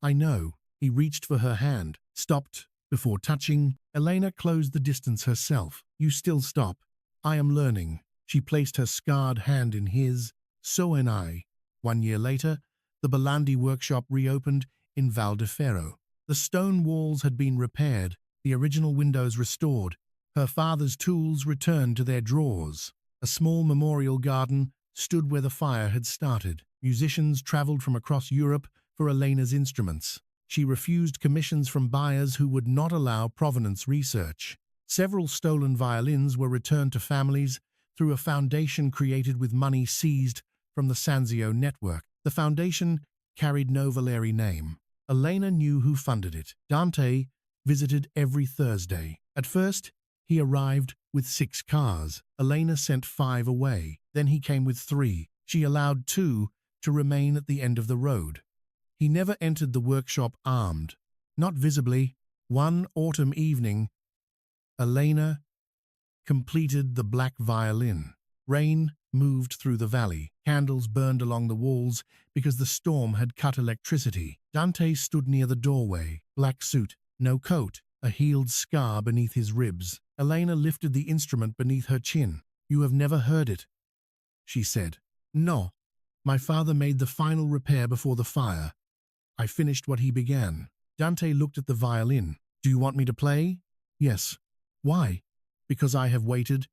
I know. He reached for her hand, stopped before touching. Elena closed the distance herself. You still stop. I am learning. She placed her scarred hand in his. So am I. 1 year later, the Bellandi workshop reopened in Val di Ferro. The stone walls had been repaired, the original windows restored. Her father's tools returned to their drawers. A small memorial garden stood where the fire had started. Musicians traveled from across Europe for Elena's instruments. She refused commissions from buyers who would not allow provenance research. Several stolen violins were returned to families through a foundation created with money seized from the Sanzio network. The foundation carried no Valeri name. Elena knew who funded it. Dante visited every Thursday. At first, he arrived with 6 cars. Elena sent 5 away. Then he came with 3. She allowed 2 to remain at the end of the road. He never entered the workshop armed. Not visibly. One autumn evening, Elena completed the black violin. Rain moved through the valley. Candles burned along the walls because the storm had cut electricity. Dante stood near the doorway. Black suit, no coat, a healed scar beneath his ribs. Elena lifted the instrument beneath her chin. "You have never heard it," she said. "No. My father made the final repair before the fire. I finished what he began." Dante looked at the violin. "Do you want me to play?" "Yes." "Why?" "Because I have waited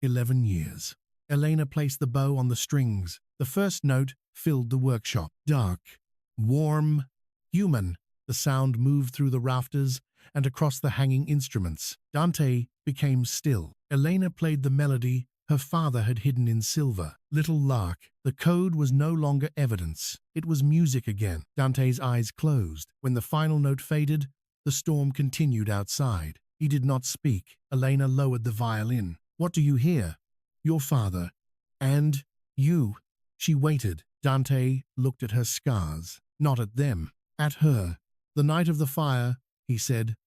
11 years. Elena placed the bow on the strings. The first note filled the workshop. Dark, warm, human. The sound moved through the rafters and across the hanging instruments. Dante became still. Elena played the melody her father had hidden in silver. Little lark. The code was no longer evidence. It was music again. Dante's eyes closed. When the final note faded, the storm continued outside. He did not speak. Elena lowered the violin. "What do you hear?" "Your father. And you." She waited. Dante looked at her scars. Not at them. At her. "The night of the fire," he said.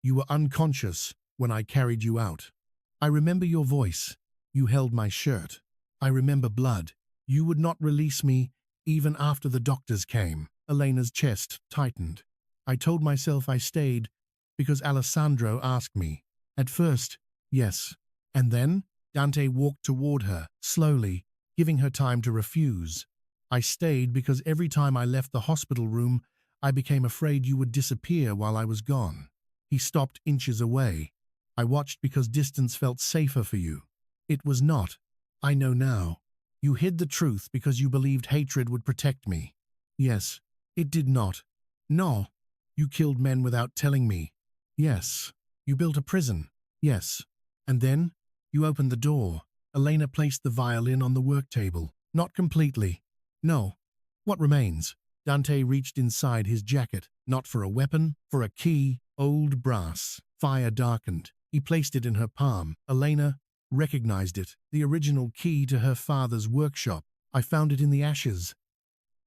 "You were unconscious when I carried you out. I remember your voice. You held my shirt. I remember blood. You would not release me even after the doctors came." Elena's chest tightened. "I told myself I stayed because Alessandro asked me. At first, yes. And then?" Dante walked toward her, slowly, giving her time to refuse. "I stayed because every time I left the hospital room, I became afraid you would disappear while I was gone." He stopped inches away. "I watched because distance felt safer for you. It was not. I know now. You hid the truth because you believed hatred would protect me." "Yes. It did not." "No. You killed men without telling me." "Yes." "You built a prison." "Yes." "And then you opened the door." Elena placed the violin on the work table. "Not completely." "No." "What remains?" Dante reached inside his jacket, not for a weapon, for a key, old brass. Fire darkened. He placed it in her palm. Elena recognized it, the original key to her father's workshop. "I found it in the ashes."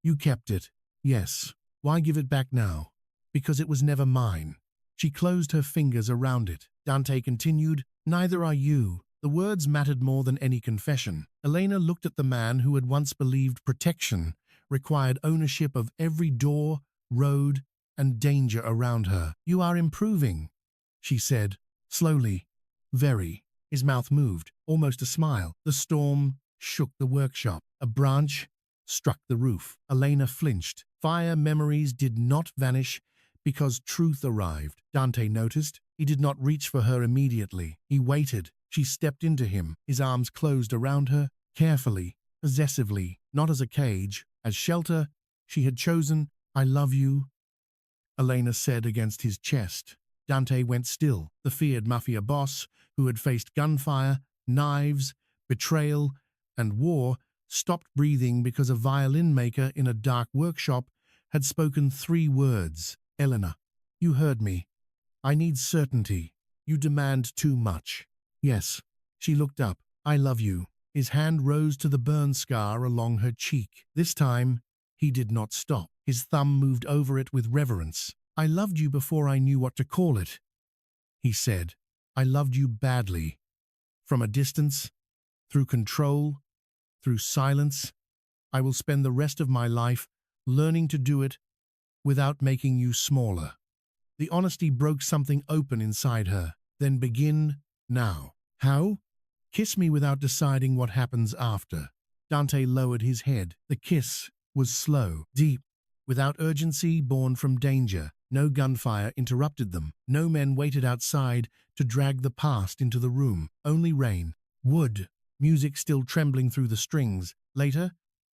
"You kept it." "Yes." "Why give it back now?" "Because it was never mine." She closed her fingers around it. Dante continued, "Neither are you." The words mattered more than any confession. Elena looked at the man who had once believed protection required ownership of every door, road, and danger around her. "You are improving," she said, slowly. "Very." His mouth moved, almost a smile. The storm shook the workshop. A branch struck the roof. Elena flinched. Fire memories did not vanish because truth arrived. Dante noticed. He did not reach for her immediately. He waited. She stepped into him. His arms closed around her, carefully, possessively, not as a cage, as shelter. She had chosen. "I love you," Elena said against his chest. Dante went still. The feared mafia boss, who had faced gunfire, knives, betrayal, and war, stopped breathing because a violin maker in a dark workshop had spoken 3 words. "Elena, you heard me. I need certainty. You demand too much." "Yes." She looked up. "I love you." His hand rose to the burn scar along her cheek. This time, he did not stop. His thumb moved over it with reverence. "I loved you before I knew what to call it," he said. "I loved you badly. From a distance, through control, through silence. I will spend the rest of my life learning to do it without making you smaller." The honesty broke something open inside her. "Then begin now." "How?" "Kiss me without deciding what happens after." Dante lowered his head. The kiss was slow, deep, without urgency born from danger. No gunfire interrupted them. No men waited outside to drag the past into the room. Only rain, wood, music still trembling through the strings. Later,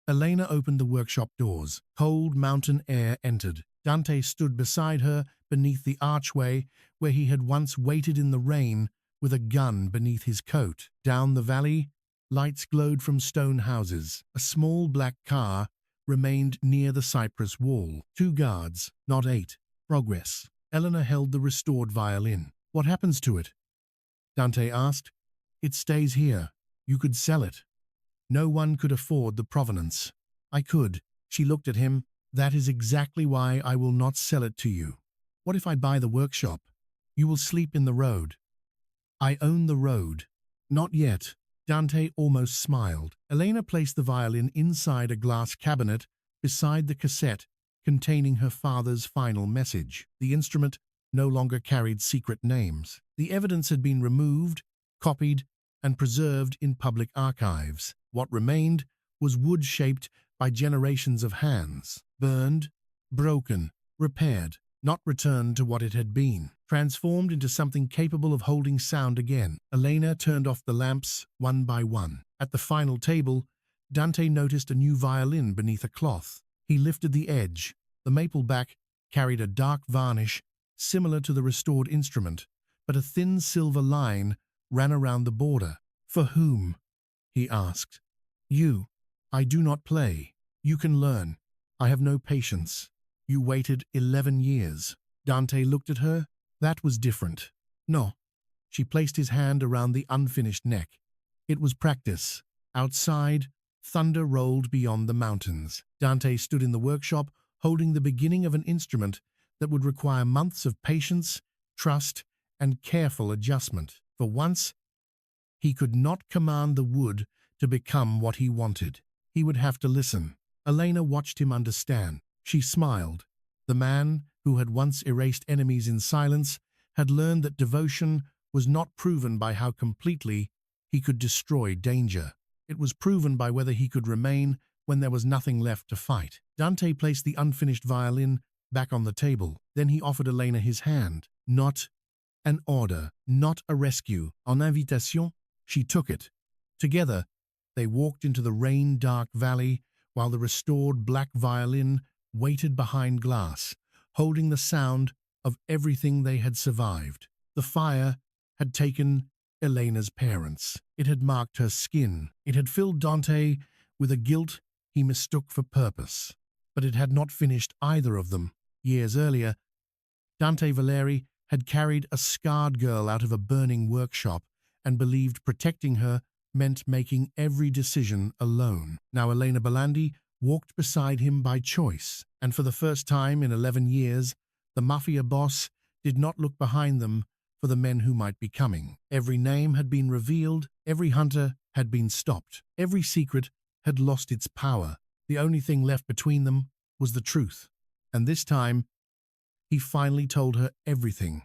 Elena opened the workshop doors. Cold mountain air entered. Dante stood beside her beneath the archway where he had once waited in the rain with a gun beneath his coat. Down the valley, lights glowed from stone houses. A small black car remained near the cypress wall. 2 guards, not 8. Progress. Elena held the restored violin. "What happens to it?" Dante asked. "It stays here. You could sell it." "No one could afford the provenance." "I could." She looked at him. "That is exactly why I will not sell it to you." "What if I buy the workshop?" "You will sleep in the road." I own the road. Not yet. Dante almost smiled. Elena placed the violin inside a glass cabinet beside the cassette containing her father's final message. The instrument no longer carried secret names. The evidence had been removed, copied, and preserved in public archives. What remained was wood shaped by generations of hands, burned, broken, repaired, not returned to what it had been, transformed into something capable of holding sound again. Elena turned off the lamps one by one. At the final table, Dante noticed a new violin beneath a cloth. He lifted the edge. The maple back carried a dark varnish similar to the restored instrument, but a thin silver line ran around the border. For whom? He asked. You. I do not play. You can learn. I have no patience. You waited 11 years. Dante looked at her. That was different. No. She placed his hand around the unfinished neck. It was practice. Outside, thunder rolled beyond the mountains. Dante stood in the workshop, holding the beginning of an instrument that would require months of patience, trust, and careful adjustment. For once, he could not command the wood to become what he wanted. He would have to listen. Elena watched him understand. She smiled. The man, who had once erased enemies in silence, had learned that devotion was not proven by how completely he could destroy danger. It was proven by whether he could remain when there was nothing left to fight. Dante placed the unfinished violin back on the table. Then he offered Elena his hand. Not an order, not a rescue. En invitation, she took it. Together, they walked into the rain-dark valley while the restored black violin waited behind glass, holding the sound of everything they had survived. The fire had taken Elena's parents. It had marked her skin. It had filled Dante with a guilt he mistook for purpose. But it had not finished either of them. Years earlier, Dante Valeri had carried a scarred girl out of a burning workshop and believed protecting her meant making every decision alone. Now Elena Bellandi walked beside him by choice, and for the first time in 11 years, the Mafia boss did not look behind them for the men who might be coming. Every name had been revealed, every hunter had been stopped, every secret had lost its power. The only thing left between them was the truth. And this time, he finally told her everything.